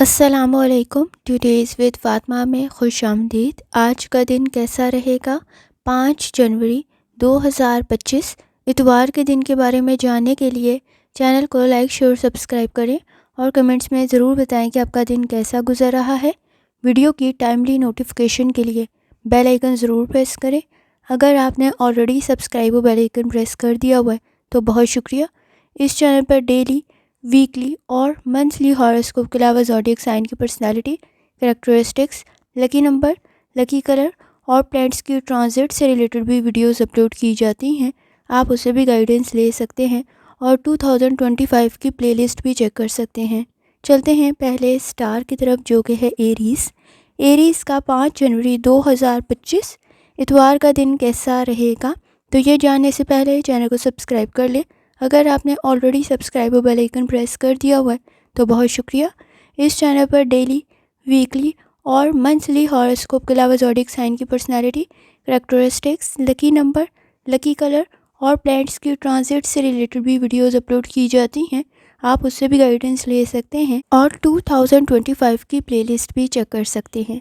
السلام علیکم. Today's with Fatima میں خوش آمدید. آج کا دن کیسا رہے گا؟ 5 جنوری 2025 اتوار کے دن کے بارے میں جاننے کے لیے چینل کو لائک شیئر سبسکرائب کریں اور کمنٹس میں ضرور بتائیں کہ آپ کا دن کیسا گزر رہا ہے. ویڈیو کی ٹائملی نوٹیفیکیشن کے لیے بیل آئیکن ضرور پریس کریں. اگر آپ نے آلریڈی سبسکرائب و بیل آئیکن پریس کر دیا ہوا ہے تو بہت شکریہ. اس چینل پر ڈیلی، ویکلی اور منتھلی ہاروسکوپ کے علاوہ زوڈیک سائن کی personality, characteristics, lucky number, lucky colour اور پلینٹس کی ٹرانزٹ سے ریلیٹڈ بھی ویڈیوز اپلوڈ کی جاتی ہیں. آپ اسے بھی گائیڈنس لے سکتے ہیں اور 2025 کی پلے لسٹ بھی چیک کر سکتے ہیں. چلتے ہیں پہلے سٹار کی طرف جو کہ ہے ایریز. ایریز کا 5 جنوری 2025 اتوار کا دن کیسا رہے گا؟ تو یہ جاننے سے پہلے چینل کو سبسکرائب کر لیں. اگر آپ نے آلریڈی سبسکرائب و بیل آئیکن پریس کر دیا ہوا ہے تو بہت شکریہ. اس چینل پر ڈیلی، ویکلی اور منتھلی ہاروسکوپ کے علاوہ زوڈیک سائن کی personality, characteristics, lucky number, lucky colour اور پلینٹس کی ٹرانزٹ سے ریلیٹڈ بھی ویڈیوز اپلوڈ کی جاتی ہیں. آپ اس سے بھی گائیڈنس لے سکتے ہیں اور 2025 کی پلے لسٹ بھی چیک کر سکتے ہیں.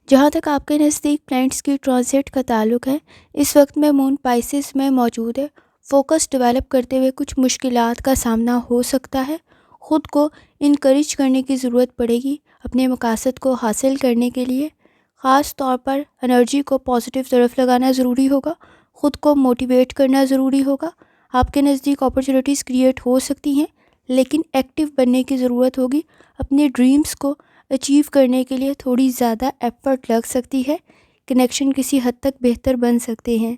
جہاں تک آپ کے نزدیک پلینٹس کی ٹرانزٹ کا تعلق ہے، اس وقت میں مون پائسس میں موجود ہے. فوکس ڈیولپ کرتے ہوئے کچھ مشکلات کا سامنا ہو سکتا ہے. خود کو انکریج کرنے کی ضرورت پڑے گی اپنے مقاصد کو حاصل کرنے کے لیے. خاص طور پر انرجی کو پازیٹیو طرف لگانا ضروری ہوگا. خود کو موٹیویٹ کرنا ضروری ہوگا. آپ کے نزدیک اپرچونیٹیز کریٹ ہو سکتی ہیں لیکن ایکٹیو بننے کی ضرورت ہوگی. اپنے ڈریمز کو اچیو کرنے کے لیے تھوڑی زیادہ ایفرٹ لگ سکتی ہے. کنیکشن کسی حد تک بہتر بن سکتے ہیں.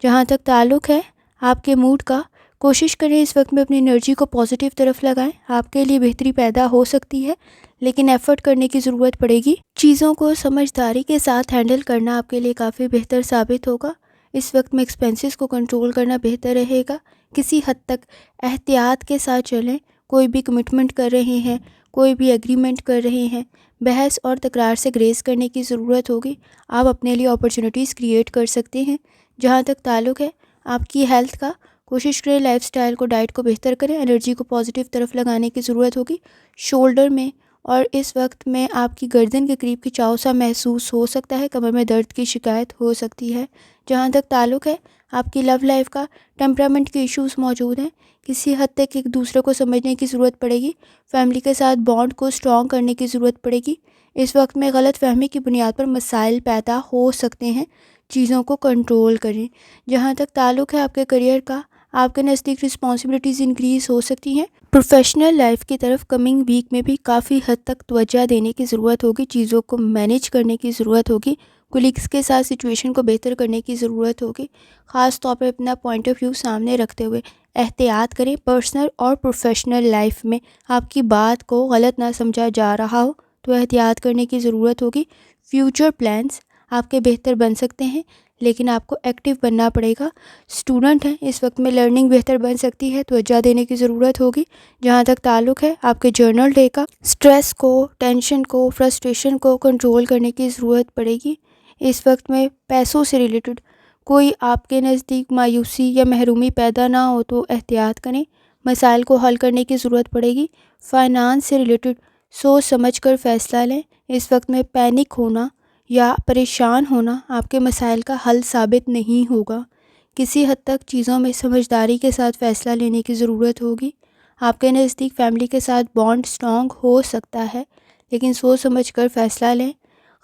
جہاں تک تعلق ہے آپ کے موڈ کا، کوشش کریں اس وقت میں اپنی انرجی کو پازیٹیو طرف لگائیں. آپ کے لیے بہتری پیدا ہو سکتی ہے لیکن ایفرٹ کرنے کی ضرورت پڑے گی. چیزوں کو سمجھداری کے ساتھ ہینڈل کرنا آپ کے لیے کافی بہتر ثابت ہوگا. اس وقت میں ایکسپینسز کو کنٹرول کرنا بہتر رہے گا. کسی حد تک احتیاط کے ساتھ چلیں. کوئی بھی کمٹمنٹ کر رہے ہیں، کوئی بھی ایگریمنٹ کر رہے ہیں، بحث اور تکرار سے گریز کرنے کی ضرورت ہوگی. آپ اپنے لیے اپرچونیٹیز کریٹ کر سکتے ہیں. جہاں تک تعلق ہے آپ کی ہیلتھ کا، کوشش کریں لائف سٹائل کو، ڈائٹ کو بہتر کریں. انرجی کو پازیٹیو طرف لگانے کی ضرورت ہوگی. شولڈر میں اور اس وقت میں آپ کی گردن کے قریب کھنچاؤ سا محسوس ہو سکتا ہے. کمر میں درد کی شکایت ہو سکتی ہے. جہاں تک تعلق ہے آپ کی لو لائف کا، ٹیمپرامنٹ کے ایشوز موجود ہیں. کسی حد تک ایک دوسرے کو سمجھنے کی ضرورت پڑے گی. فیملی کے ساتھ بانڈ کو اسٹرانگ کرنے کی ضرورت پڑے گی. اس وقت میں غلط فہمی کی بنیاد پر مسائل پیدا ہو سکتے ہیں. چیزوں کو کنٹرول کریں. جہاں تک تعلق ہے آپ کے کریئر کا، آپ کے نزدیک رسپانسبلٹیز انکریز ہو سکتی ہیں. پروفیشنل لائف کی طرف کمنگ ویک میں بھی کافی حد تک توجہ دینے کی ضرورت ہوگی. چیزوں کو مینیج کرنے کی ضرورت ہوگی. کولیگس کے ساتھ سچویشن کو بہتر کرنے کی ضرورت ہوگی. خاص طور پر اپنا پوائنٹ آف ویو سامنے رکھتے ہوئے احتیاط کریں. پرسنل اور پروفیشنل لائف میں آپ کی بات کو غلط نہ سمجھا جا رہا ہو تو احتیاط کرنے کی ضرورت ہوگی. فیوچر پلانز آپ کے بہتر بن سکتے ہیں لیکن آپ کو ایکٹیو بننا پڑے گا. اسٹوڈنٹ ہیں، اس وقت میں لرننگ بہتر بن سکتی ہے، توجہ دینے کی ضرورت ہوگی. جہاں تک تعلق ہے آپ کے جرنل ڈے کا، سٹریس کو، ٹینشن کو، فرسٹریشن کو کنٹرول کرنے کی ضرورت پڑے گی. اس وقت میں پیسوں سے ریلیٹڈ کوئی آپ کے نزدیک مایوسی یا محرومی پیدا نہ ہو تو احتیاط کریں. مسائل کو حل کرنے کی ضرورت پڑے گی. فائنانس سے ریلیٹڈ سوچ سمجھ کر فیصلہ لیں. اس وقت میں پینک ہونا یا پریشان ہونا آپ کے مسائل کا حل ثابت نہیں ہوگا. کسی حد تک چیزوں میں سمجھداری کے ساتھ فیصلہ لینے کی ضرورت ہوگی. آپ کے نزدیک فیملی کے ساتھ بانڈ اسٹرانگ ہو سکتا ہے لیکن سوچ سمجھ کر فیصلہ لیں.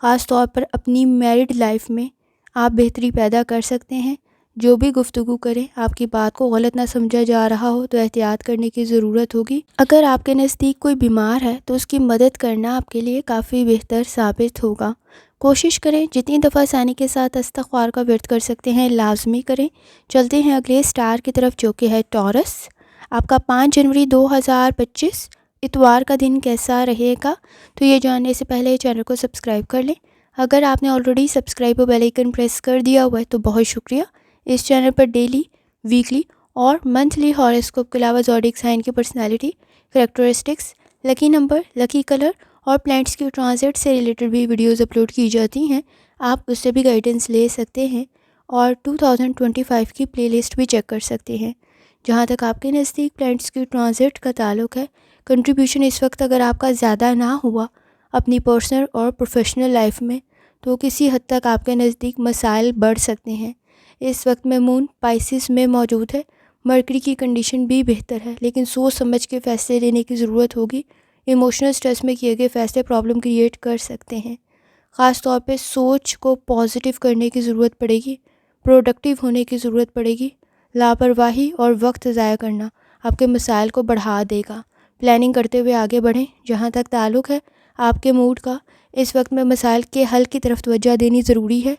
خاص طور پر اپنی میرڈ لائف میں آپ بہتری پیدا کر سکتے ہیں. جو بھی گفتگو کریں آپ کی بات کو غلط نہ سمجھا جا رہا ہو تو احتیاط کرنے کی ضرورت ہوگی. اگر آپ کے نزدیک کوئی بیمار ہے تو اس کی مدد کرنا آپ کے لیے کافی بہتر ثابت ہوگا. کوشش کریں جتنی دفعہ آسانی کے ساتھ استغفار کا ورد کر سکتے ہیں لازمی کریں. چلتے ہیں اگلے سٹار کی طرف جو کہ ہے ٹورس. آپ کا 5 جنوری 2025 اتوار کا دن کیسا رہے گا؟ تو یہ جاننے سے پہلے چینل کو سبسکرائب کر لیں. اگر آپ نے آلریڈی سبسکرائب و بیل آئیکن پریس کر دیا ہوا ہے تو بہت شکریہ. اس چینل پر ڈیلی، ویکلی اور منتھلی ہاروسکوپ کے علاوہ زوڈیک سائن کی personality, characteristics, lucky number, lucky colour اور پلینٹس کی ٹرانزٹ سے ریلیٹڈ بھی ویڈیوز اپلوڈ کی جاتی ہیں. آپ اس سے بھی گائیڈنس لے سکتے ہیں اور 2025 کی پلے لسٹ بھی چیک کر سکتے ہیں. جہاں تک آپ کے نزدیک پلینٹس کی ٹرانزٹ کا تعلق ہے، کنٹریبیوشن اس وقت اگر آپ کا زیادہ نہ ہوا، اپنی پرسنل اور پروفیشنل لائف میں، تو کسی حد تک آپ کے نزدیک مسائل بڑھ سکتے ہیں۔ اس وقت میں مون پائسس میں موجود ہے، مرکری کی کنڈیشن بھی بہتر ہے، لیکن سوچ سمجھ کے فیصلے لینے کی ضرورت ہوگی۔ ایموشنل سٹریس میں کیے گئے فیصلے پرابلم کریٹ کر سکتے ہیں۔ خاص طور پہ سوچ کو پازیٹیو کرنے کی ضرورت پڑے گی، پروڈکٹیو ہونے کی ضرورت پڑے گی۔ لاپرواہی اور وقت ضائع کرنا آپ کے مسائل کو بڑھا دے گا۔ پلاننگ کرتے ہوئے آگے بڑھیں۔ جہاں تک تعلق ہے آپ کے موڈ کا، اس وقت میں مسائل کے حل کی طرف توجہ دینی ضروری ہے۔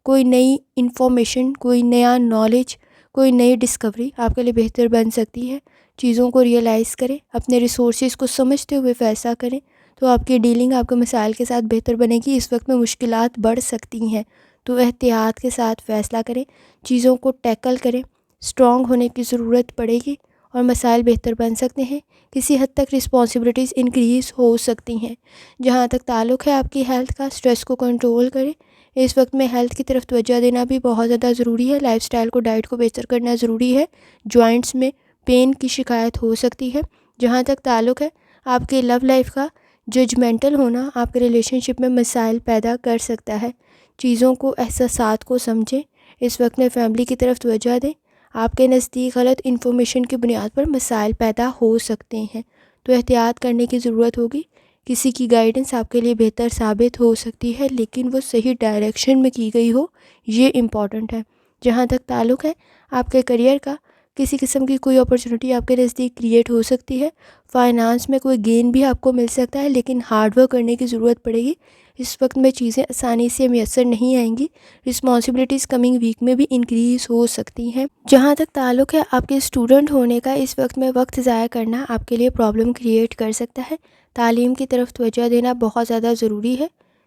کوئی نئی انفارمیشن، کوئی نیا نالج، کوئی نئی ڈسکوری آپ کے لیے بہتر بن سکتی ہے۔ چیزوں کو ریئلائز کریں، اپنے ریسورسز کو سمجھتے ہوئے فیصلہ کریں، تو آپ کی ڈیلنگ آپ کے مسائل کے ساتھ بہتر بنے گی۔ اس وقت میں مشکلات بڑھ سکتی ہیں، تو احتیاط کے ساتھ فیصلہ کریں، چیزوں کو ٹیکل کریں۔ اسٹرانگ ہونے کی ضرورت پڑے گی اور مسائل بہتر بن سکتے ہیں۔ کسی حد تک رسپانسبلٹیز انکریز ہو سکتی ہیں۔ جہاں تک تعلق ہے آپ کی ہیلتھ کا، اسٹریس کو کنٹرول کریں۔ اس وقت میں ہیلتھ کی طرف توجہ دینا بھی بہت زیادہ ضروری ہے۔ لائف سٹائل کو، ڈائٹ کو بہتر کرنا ضروری ہے۔ جوائنٹس میں پین کی شکایت ہو سکتی ہے۔ جہاں تک تعلق ہے آپ کی لو لائف کا، ججمنٹل ہونا آپ کے ریلیشن شپ میں مسائل پیدا کر سکتا ہے۔ چیزوں کو، احساسات کو سمجھیں۔ اس وقت میں فیملی کی طرف توجہ دیں۔ آپ کے نزدیک غلط انفارمیشن کی بنیاد پر مسائل پیدا ہو سکتے ہیں، تو احتیاط کرنے کی ضرورت ہوگی۔ کسی کی گائیڈنس آپ کے لیے بہتر ثابت ہو سکتی ہے، لیکن وہ صحیح ڈائریکشن میں کی گئی ہو، یہ امپورٹنٹ ہے۔ جہاں تک تعلق ہے آپ کے کریئر کا، کسی قسم کی کوئی اپرچونٹی آپ کے نزدیک کریٹ ہو سکتی ہے۔ فائنانس میں کوئی گین بھی آپ کو مل سکتا ہے، لیکن ہارڈ ورک کرنے کی ضرورت پڑے گی۔ اس وقت میں چیزیں آسانی سے میسر نہیں آئیں گی۔ رسپانسبلٹیز کمنگ ویک میں بھی انکریز ہو سکتی ہیں۔ جہاں تک تعلق ہے آپ کے اسٹوڈنٹ ہونے کا، اس وقت میں وقت ضائع کرنا آپ کے لیے پرابلم کریٹ کر سکتا ہے۔ تعلیم کی طرف توجہ دینا بہت زیادہ ضروری ہے۔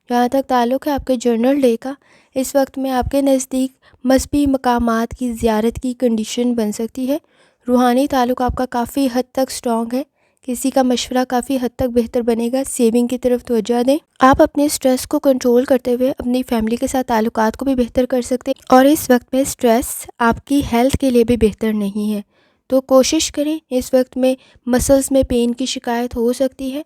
جہاں تک تعلق ہے آپ کے جنرل ڈے کا، اس وقت میں آپ کے نزدیک مذہبی مقامات کی زیارت کی کنڈیشن بن سکتی ہے۔ روحانی تعلق آپ کا کافی حد تک سٹرانگ ہے۔ کسی کا مشورہ کافی حد تک بہتر بنے گا۔ سیونگ کی طرف توجہ دیں۔ آپ اپنے سٹریس کو کنٹرول کرتے ہوئے اپنی فیملی کے ساتھ تعلقات کو بھی بہتر کر سکتے ہیں، اور اس وقت میں سٹریس آپ کی ہیلتھ کے لیے بھی بہتر نہیں ہے، تو کوشش کریں۔ اس وقت میں مسلز میں پین کی شکایت ہو سکتی ہے۔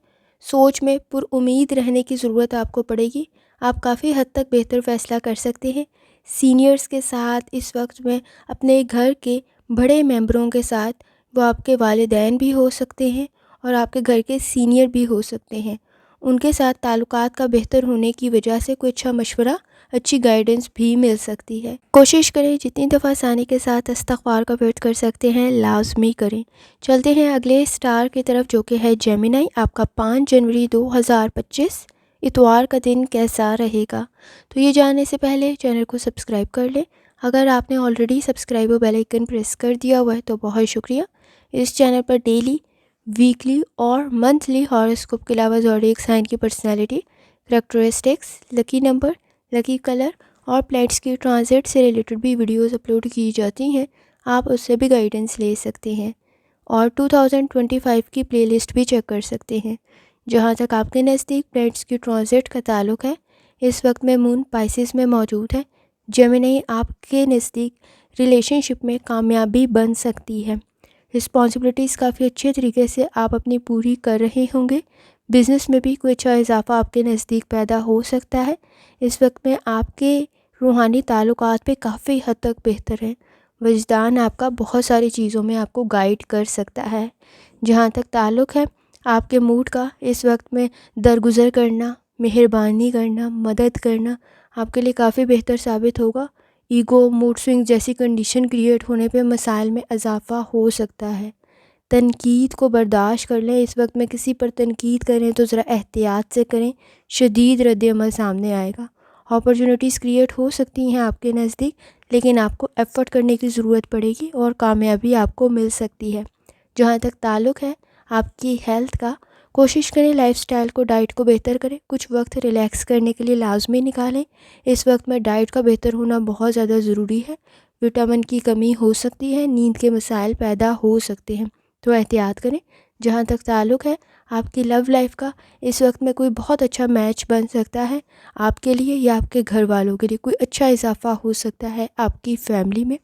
سوچ میں پر امید رہنے کی ضرورت آپ کو پڑے گی۔ آپ کافی حد تک بہتر فیصلہ کر سکتے ہیں۔ سینئرز کے ساتھ اس وقت میں، اپنے گھر کے بڑے ممبروں کے ساتھ، وہ آپ کے والدین بھی ہو سکتے ہیں اور آپ کے گھر کے سینئر بھی ہو سکتے ہیں، ان کے ساتھ تعلقات کا بہتر ہونے کی وجہ سے کوئی اچھا مشورہ، اچھی گائیڈنس بھی مل سکتی ہے۔ کوشش کریں جتنی دفعہ آسانی کے ساتھ استغفار کا ورد کر سکتے ہیں لازمی کریں۔ چلتے ہیں اگلے سٹار کی طرف، جو کہ ہے جیمنائی۔ آپ کا 5 جنوری 2025 اتوار کا دن کیسا رہے گا؟ تو یہ جاننے سے پہلے چینل کو سبسکرائب کر لیں۔ اگر آپ نے آلریڈی سبسکرائب اور بیل آئیکن پریس کر دیا ہوا ہے تو بہت شکریہ۔ اس چینل پر ڈیلی، ویکلی اور منتھلی ہاروسکوپ کے علاوہ زوڈیک سائن کی personality, characteristics, lucky number, lucky colour اور پلینٹس کی ٹرانزٹ سے ریلیٹڈ بھی ویڈیوز اپلوڈ کی جاتی ہیں۔ آپ اس سے بھی گائیڈنس لے سکتے ہیں اور 2025 کی پلے لسٹ بھی چیک کر سکتے ہیں۔ جہاں تک آپ کے نزدیک پلینٹس کی ٹرانزٹ کا تعلق ہے، اس وقت میں مون پائسس میں موجود ہے۔ جیمنائی، آپ کے نزدیک ریلیشن شپ میں کامیابی بن سکتی ہے۔ رسپانسبلٹیز کافی اچھے طریقے سے آپ اپنی پوری کر رہے ہوں گے۔ بزنس میں بھی کوئی اچھا اضافہ آپ کے نزدیک پیدا ہو سکتا ہے۔ اس وقت میں آپ کے روحانی تعلقات پہ کافی حد تک بہتر ہے۔ وجدان آپ کا بہت ساری چیزوں میں آپ کو گائیڈ کر سکتا ہے۔ جہاں تک تعلق ہے آپ کے موڈ کا، اس وقت میں درگزر کرنا، مہربانی کرنا، مدد کرنا آپ کے لیے کافی بہتر ثابت ہوگا۔ ایگو، موڈ سوئنگ جیسی کنڈیشن کریٹ ہونے پہ مسائل میں اضافہ ہو سکتا ہے۔ تنقید کو برداشت کر لیں۔ اس وقت میں کسی پر تنقید کریں تو ذرا احتیاط سے کریں، شدید رد عمل سامنے آئے گا۔ اپرچونیٹیز کریٹ ہو سکتی ہیں آپ کے نزدیک، لیکن آپ کو ایفرٹ کرنے کی ضرورت پڑے گی اور کامیابی آپ کو مل سکتی ہے۔ جہاں تک تعلق ہے آپ کی ہیلتھ کا، کوشش کریں لائف سٹائل کو، ڈائٹ کو بہتر کریں۔ کچھ وقت ریلیکس کرنے کے لیے لازمی نکالیں۔ اس وقت میں ڈائٹ کا بہتر ہونا بہت زیادہ ضروری ہے۔ وٹامن کی کمی ہو سکتی ہے، نیند کے مسائل پیدا ہو سکتے ہیں، تو احتیاط کریں۔ جہاں تک تعلق ہے آپ کی لو لائف کا، اس وقت میں کوئی بہت اچھا میچ بن سکتا ہے آپ کے لیے یا آپ کے گھر والوں کے لیے۔ کوئی اچھا اضافہ ہو سکتا ہے آپ کی فیملی میں۔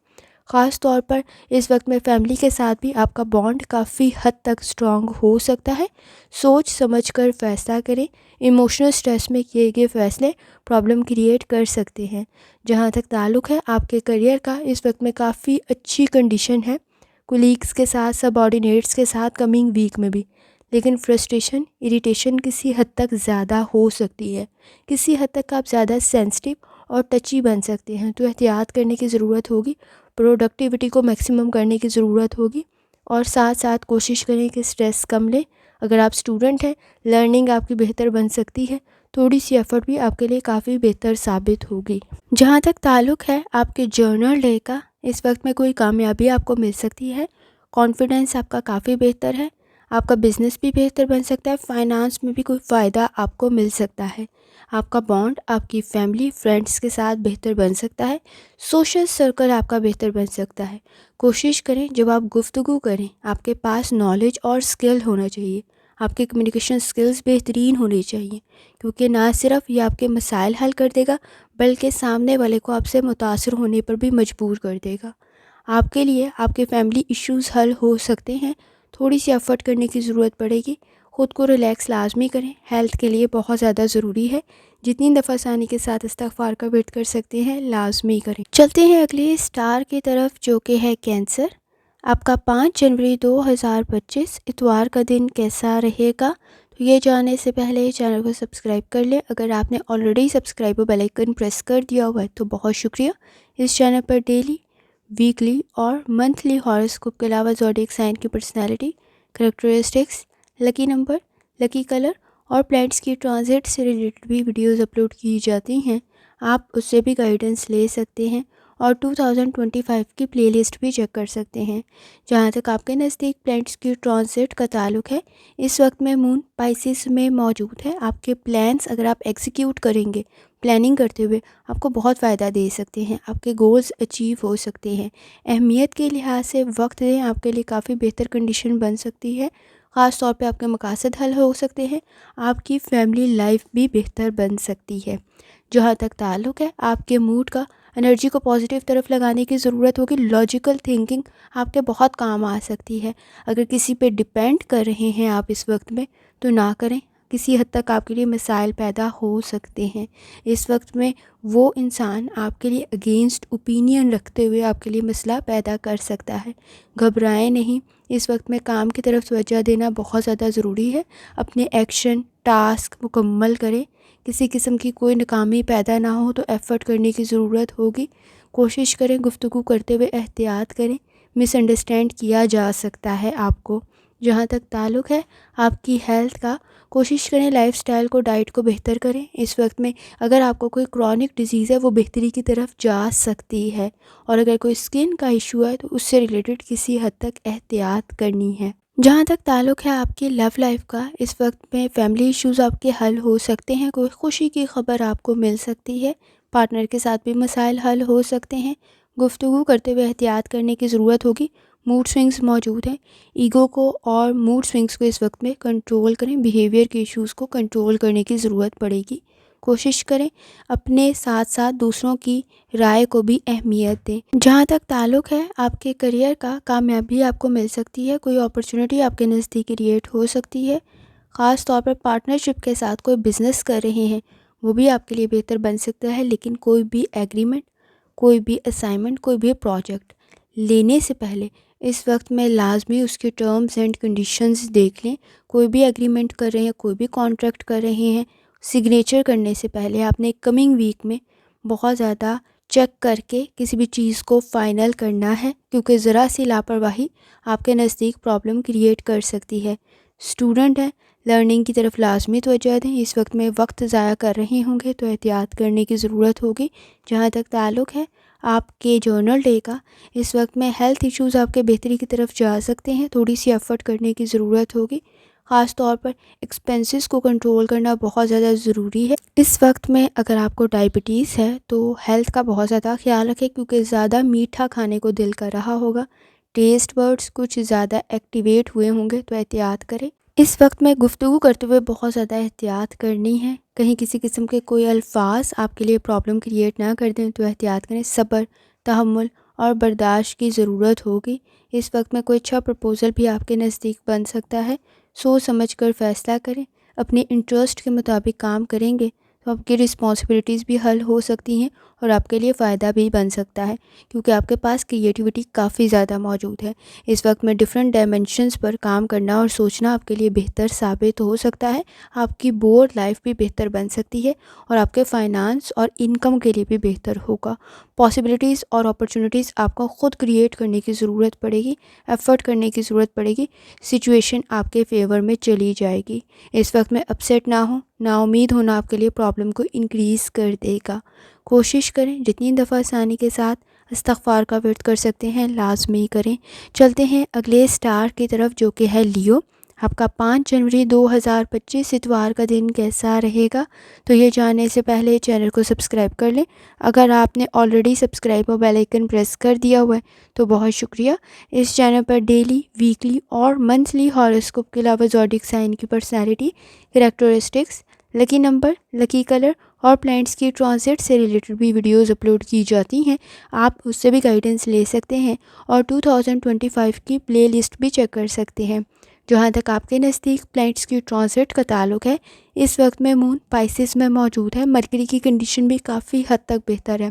خاص طور پر اس وقت میں فیملی کے ساتھ بھی آپ کا بانڈ کافی حد تک اسٹرانگ ہو سکتا ہے۔ سوچ سمجھ کر فیصلہ کریں، ایموشنل اسٹریس میں کیے گئے فیصلے پرابلم کریٹ کر سکتے ہیں۔ جہاں تک تعلق ہے آپ کے کریئر کا، اس وقت میں کافی اچھی کنڈیشن ہے، کولیگز کے ساتھ، سب آرڈینیٹس کے ساتھ کمنگ ویک میں بھی، لیکن فرسٹریشن اریٹیشن کسی حد تک زیادہ ہو سکتی ہے، کسی حد تک آپ زیادہ سینسٹیو اور ٹچی بن سکتے ہیں، تو احتیاط کرنے کی ضرورت ہوگی، پروڈکٹیوٹی کو میکسیمم کرنے کی ضرورت ہوگی، اور ساتھ ساتھ کوشش کریں کہ اسٹریس کم لیں۔ اگر آپ اسٹوڈنٹ ہیں، لرننگ آپ کی بہتر بن سکتی ہے، تھوڑی سی ایفرٹ بھی آپ کے لیے کافی بہتر ثابت ہوگی۔ جہاں تک تعلق ہے آپ کے جرنل ڈے کا، اس وقت میں کوئی کامیابی آپ کو مل سکتی ہے، کانفیڈنس آپ کا کافی بہتر ہے، آپ کا بزنس بھی بہتر بن سکتا ہے، فائنانس میں بھی کوئی فائدہ آپ کو مل سکتا ہے، آپ کا بانڈ آپ کی فیملی فرینڈس کے ساتھ بہتر بن سکتا ہے، سوشل سرکل آپ کا بہتر بن سکتا ہے۔ کوشش کریں جب آپ گفتگو کریں آپ کے پاس نالج اور اسکل ہونا چاہیے، آپ کے کمیونیکیشن اسکلز بہترین ہونی چاہیے، کیونکہ نہ صرف یہ آپ کے مسائل حل کر دے گا بلکہ سامنے والے کو آپ سے متاثر ہونے پر بھی مجبور کر دے گا۔ آپ کے لیے آپ کے فیملی ایشوز حل ہو سکتے ہیں، تھوڑی سی ایفرٹ کرنے کی ضرورت پڑے گی، خود کو ریلیکس لازمی کریں، ہیلتھ کے لیے بہت زیادہ ضروری ہے، جتنی دفعہ ثانی کے ساتھ استغفار کا ورد کر سکتے ہیں لازمی کریں۔ چلتے ہیں اگلے اسٹار کی طرف جو کہ ہے کینسر۔ آپ کا 5 جنوری 2025 اتوار کا دن کیسا رہے گا؟ تو یہ جاننے سے پہلے چینل کو سبسکرائب کر لیں۔ اگر آپ نے already subscribe bell icon press کر دیا ہوا ہے تو بہت شکریہ۔ اس چینل پر ڈیلی، ویکلی اور منتھلی ہاروسکوپ کے علاوہ زوڈیک سائن کی personality, characteristics, lucky number, lucky colour اور پلانٹس کی ٹرانزٹ سے ریلیٹڈ بھی ویڈیوز اپلوڈ کی جاتی ہیں، آپ اس سے بھی گائیڈنس لے سکتے ہیں اور 2025 کی پلے لسٹ بھی چیک کر سکتے ہیں۔ جہاں تک آپ کے نزدیک پلانٹس کی ٹرانزٹ کا تعلق ہے، اس وقت میں مون پائسس میں موجود ہے۔ آپ کے پلانس اگر آپ ایگزیکیوٹ کریں گے، پلاننگ کرتے ہوئے، آپ کو بہت فائدہ دے سکتے ہیں، آپ کے گولز اچیو ہو سکتے ہیں۔ اہمیت کے لحاظ سے وقت دیں، آپ کے لیے کافی بہتر کنڈیشن بن سکتی ہے، خاص طور پہ آپ کے مقاصد حل ہو سکتے ہیں، آپ کی فیملی لائف بھی بہتر بن سکتی ہے۔ جہاں تک تعلق ہے آپ کے موڈ کا، انرجی کو پازیٹیو طرف لگانے کی ضرورت ہوگی، لاجیکل تھنکنگ آپ کے بہت کام آ سکتی ہے۔ اگر کسی پہ ڈیپینڈ کر رہے ہیں آپ اس وقت میں تو نہ کریں، کسی حد تک آپ کے لیے مسائل پیدا ہو سکتے ہیں۔ اس وقت میں وہ انسان آپ کے لیے اگینسٹ اوپینین رکھتے ہوئے آپ کے لیے مسئلہ پیدا کر سکتا ہے۔ گھبرائیں نہیں، اس وقت میں کام کی طرف توجہ دینا بہت زیادہ ضروری ہے، اپنے ایکشن ٹاسک مکمل کریں، کسی قسم کی کوئی ناکامی پیدا نہ ہو تو ایفرٹ کرنے کی ضرورت ہوگی، کوشش کریں گفتگو کرتے ہوئے احتیاط کریں، مس انڈرسٹینڈ کیا جا سکتا ہے آپ کو۔ جہاں تک تعلق ہے آپ کی ہیلتھ کا، کوشش کریں لائف سٹائل کو، ڈائٹ کو بہتر کریں۔ اس وقت میں اگر آپ کو کوئی کرونک ڈیزیز ہے وہ بہتری کی طرف جا سکتی ہے، اور اگر کوئی اسکن کا ایشو ہے تو اس سے ریلیٹڈ کسی حد تک احتیاط کرنی ہے۔ جہاں تک تعلق ہے آپ کی لو لائف کا، اس وقت میں فیملی ایشوز آپ کے حل ہو سکتے ہیں، کوئی خوشی کی خبر آپ کو مل سکتی ہے، پارٹنر کے ساتھ بھی مسائل حل ہو سکتے ہیں، گفتگو کرتے ہوئے احتیاط کرنے کی ضرورت ہوگی، موڈ سوئنگز موجود ہیں، ایگو کو اور موڈ سوئنگز کو اس وقت میں کنٹرول کریں، بیہیویئر کے ایشوز کو کنٹرول کرنے کی ضرورت پڑے گی، کوشش کریں اپنے ساتھ ساتھ دوسروں کی رائے کو بھی اہمیت دیں۔ جہاں تک تعلق ہے آپ کے کریئر کا، کامیابی آپ کو مل سکتی ہے، کوئی اپرچونٹی آپ کے نزدیک کریٹ ہو سکتی ہے، خاص طور پر پارٹنرشپ کے ساتھ کوئی بزنس کر رہے ہیں وہ بھی آپ کے لیے بہتر بن سکتا ہے، لیکن کوئی بھی ایگریمنٹ، کوئی بھی اسائنمنٹ، کوئی بھی پروجیکٹ لینے سے پہلے اس وقت میں لازمی اس کے ٹرمز اینڈ کنڈیشنز دیکھ لیں۔ کوئی بھی ایگریمنٹ کر رہے ہیں، کوئی بھی کانٹریکٹ کر رہے ہیں، سگنیچر کرنے سے پہلے آپ نے کمنگ ویک میں بہت زیادہ چیک کر کے کسی بھی چیز کو فائنل کرنا ہے، کیونکہ ذرا سی لاپرواہی آپ کے نزدیک پرابلم کریٹ کر سکتی ہے۔ اسٹوڈنٹ ہیں، لرننگ کی طرف لازمی توجہ دیں، اس وقت میں وقت ضائع کر رہے ہوں گے تو احتیاط کرنے کی ضرورت ہوگی۔ جہاں تک تعلق ہے آپ کے جرنل ڈے کا، اس وقت میں ہیلتھ ایشوز آپ کے بہتری کی طرف جا سکتے ہیں، تھوڑی سی ایفرٹ کرنے کی ضرورت ہوگی، خاص طور پر ایکسپینسز کو کنٹرول کرنا بہت زیادہ ضروری ہے۔ اس وقت میں اگر آپ کو ڈائبٹیز ہے تو ہیلتھ کا بہت زیادہ خیال رکھیں، کیونکہ زیادہ میٹھا کھانے کو دل کر رہا ہوگا، ٹیسٹ برڈز کچھ زیادہ ایکٹیویٹ ہوئے ہوں گے تو احتیاط کریں۔ اس وقت میں گفتگو کرتے ہوئے بہت زیادہ احتیاط کرنی ہے، کہیں کسی قسم کے کوئی الفاظ آپ کے لیے پرابلم کریٹ نہ کر دیں تو احتیاط کریں۔ صبر، تحمل اور برداشت کی ضرورت ہوگی۔ اس وقت میں کوئی اچھا پرپوزل بھی آپ کے نزدیک بن سکتا ہے۔ سوچ سمجھ کر فیصلہ کریں۔ اپنے انٹرسٹ کے مطابق کام کریں گے تو آپ کی رسپانسبلٹیز بھی حل ہو سکتی ہیں اور آپ کے لیے فائدہ بھی بن سکتا ہے، کیونکہ آپ کے پاس کریٹیوٹی کافی زیادہ موجود ہے۔ اس وقت میں ڈیفرنٹ ڈائمینشنز پر کام کرنا اور سوچنا آپ کے لیے بہتر ثابت ہو سکتا ہے۔ آپ کی بورڈ لائف بھی بہتر بن سکتی ہے اور آپ کے فائنانس اور انکم کے لیے بھی بہتر ہوگا۔ پاسبلٹیز اور اپرچونیٹیز آپ کو خود کریٹ کرنے کی ضرورت پڑے گی، ایفرٹ کرنے کی ضرورت پڑے گی۔ سچویشن آپ کے فیور میں چلی جائے گی۔ اس وقت میں اپسیٹ نہ ہوں، نا امید ہونا آپ کے لیے پرابلم کو انکریز کر دے گا۔ کوشش کریں جتنی دفعہ آسانی کے ساتھ استغفار کا ورد کر سکتے ہیں لازمی کریں۔ چلتے ہیں اگلے سٹار کی طرف جو کہ ہے لیو۔ آپ کا 5 جنوری 2025 اتوار کا دن کیسا رہے گا؟ تو یہ جاننے سے پہلے چینل کو سبسکرائب کر لیں۔ اگر آپ نے آلریڈی سبسکرائب اور بیل آئیکن پریس کر دیا ہوا ہے تو بہت شکریہ۔ اس چینل پر ڈیلی، ویکلی اور منتھلی ہاروسکوپ کے علاوہ زوڈیک سائن کی personality, characteristics, lucky number, lucky colour اور پلانٹس کی ٹرانزٹ سے ریلیٹڈ بھی ویڈیوز اپلوڈ کی جاتی ہیں۔ آپ اس سے بھی گائیڈنس لے سکتے ہیں اور 2025 کی پلے لسٹ بھی چیک کر سکتے ہیں۔ جہاں تک آپ کے نزدیک پلانٹس کی ٹرانزٹ کا تعلق ہے، اس وقت میں مون پائسس میں موجود ہے۔ مرکری کی کنڈیشن بھی کافی حد تک بہتر ہے۔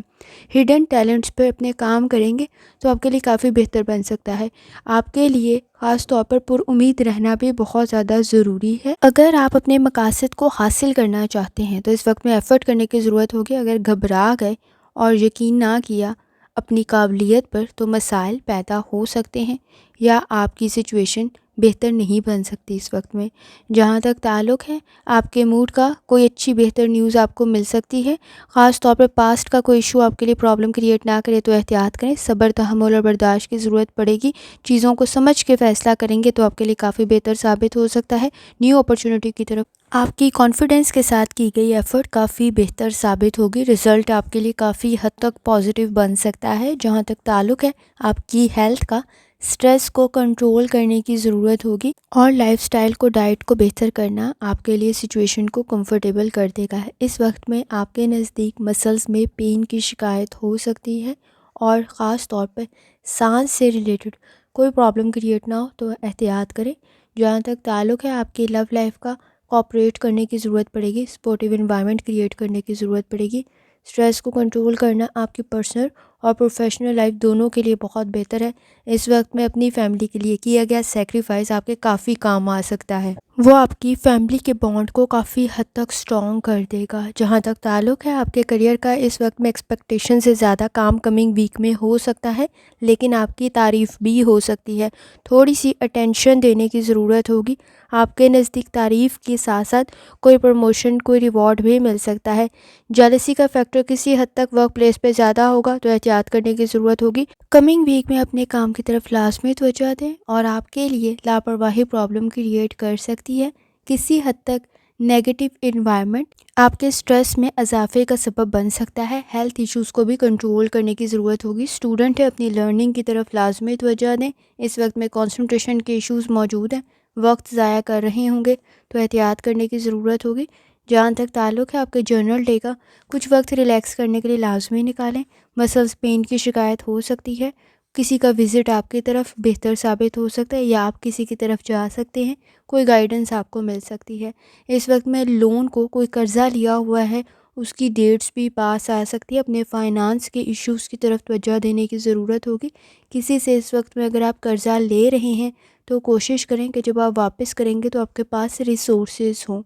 ہڈن ٹیلنٹس پر اپنے کام کریں گے تو آپ کے لیے کافی بہتر بن سکتا ہے۔ آپ کے لیے خاص طور پر پر امید رہنا بھی بہت زیادہ ضروری ہے۔ اگر آپ اپنے مقاصد کو حاصل کرنا چاہتے ہیں تو اس وقت میں ایفرٹ کرنے کی ضرورت ہوگی۔ اگر گھبرا گئے اور یقین نہ کیا اپنی قابلیت پر تو مسائل پیدا ہو سکتے ہیں یا آپ کی سچویشن بہتر نہیں بن سکتی۔ اس وقت میں جہاں تک تعلق ہے آپ کے موڈ کا، کوئی اچھی بہتر نیوز آپ کو مل سکتی ہے۔ خاص طور پر پاسٹ کا کوئی ایشو آپ کے لیے پرابلم کریٹ نہ کرے تو احتیاط کریں۔ صبر، تحمل اور برداشت کی ضرورت پڑے گی۔ چیزوں کو سمجھ کے فیصلہ کریں گے تو آپ کے لیے کافی بہتر ثابت ہو سکتا ہے۔ نیو اپرچونٹی کی طرف آپ کی کانفیڈنس کے ساتھ کی گئی ایفرٹ کافی بہتر ثابت ہوگی۔ رزلٹ آپ کے لیے کافی حد تک پازیٹیو بن سکتا ہے۔ جہاں تک تعلق ہے آپ کی ہیلتھ کا، سٹریس کو کنٹرول کرنے کی ضرورت ہوگی اور لائف سٹائل کو، ڈائٹ کو بہتر کرنا آپ کے لیے سچویشن کو کمفرٹیبل کر دے گا۔ اس وقت میں آپ کے نزدیک مسلز میں پین کی شکایت ہو سکتی ہے اور خاص طور پر سانس سے ریلیٹڈ کوئی پرابلم کریٹ نہ ہو تو احتیاط کریں۔ جہاں تک تعلق ہے آپ کی لو لائف کا، کوآپریٹ کرنے کی ضرورت پڑے گی، سپورٹیو انوائرمنٹ کریٹ کرنے کی ضرورت پڑے گی۔ سٹریس کو کنٹرول کرنا آپ کی پرسنل اور پروفیشنل لائف دونوں کے لیے بہت بہتر ہے۔ اس وقت میں اپنی فیملی کے لیے کیا گیا سیکریفائس آپ کے کافی کام آ سکتا ہے۔ وہ آپ کی فیملی کے بانڈ کو کافی حد تک سٹرونگ کر دے گا۔ جہاں تک تعلق ہے آپ کے کریئر کا، اس وقت میں ایکسپیکٹیشن سے زیادہ کام کمنگ ویک میں ہو سکتا ہے، لیکن آپ کی تعریف بھی ہو سکتی ہے۔ تھوڑی سی اٹینشن دینے کی ضرورت ہوگی۔ آپ کے نزدیک تعریف کے ساتھ ساتھ کوئی پروموشن، کوئی ریوارڈ بھی مل سکتا ہے۔ جیلسی کا فیکٹر کسی حد تک ورک پلیس پہ زیادہ ہوگا تو احتیاط کرنے کی ضرورت ہوگی۔ کمنگ ویک میں اپنے کام کی طرف لازمی توجہ دیں اور آپ کے لیے لاپرواہی پرابلم کریٹ کر سکتی ہے۔ کسی حد تک نیگیٹو انوائرمنٹ آپ کے سٹریس میں اضافے کا سبب بن سکتا ہے۔ ہیلتھ ایشوز کو بھی کنٹرول کرنے کی ضرورت ہوگی۔ اسٹوڈنٹ ہے اپنی لرننگ کی طرف لازمی توجہ دیں۔ اس وقت میں کنسنٹریشن کے ایشوز موجود ہیں، وقت ضائع کر رہے ہوں گے تو احتیاط کرنے کی ضرورت ہوگی۔ جہاں تک تعلق ہے آپ کے جرنل ڈے کا، کچھ وقت ریلیکس کرنے کے لیے لازمی نکالیں۔ مسلز پین کی شکایت ہو سکتی ہے، کسی کا وزٹ آپ کی طرف بہتر ثابت ہو سکتا ہے یا آپ کسی کی طرف جا سکتے ہیں، کوئی گائیڈنس آپ کو مل سکتی ہے۔ اس وقت میں لون کو، کوئی قرضہ لیا ہوا ہے اس کی ڈیٹس بھی پاس آ سکتی ہے۔ اپنے فائنانس کے ایشوز کی طرف توجہ دینے کی ضرورت ہوگی۔ کسی سے اس وقت میں اگر آپ قرضہ لے رہے ہیں تو کوشش کریں کہ جب آپ واپس کریں گے تو آپ کے پاس ریسورسز ہوں۔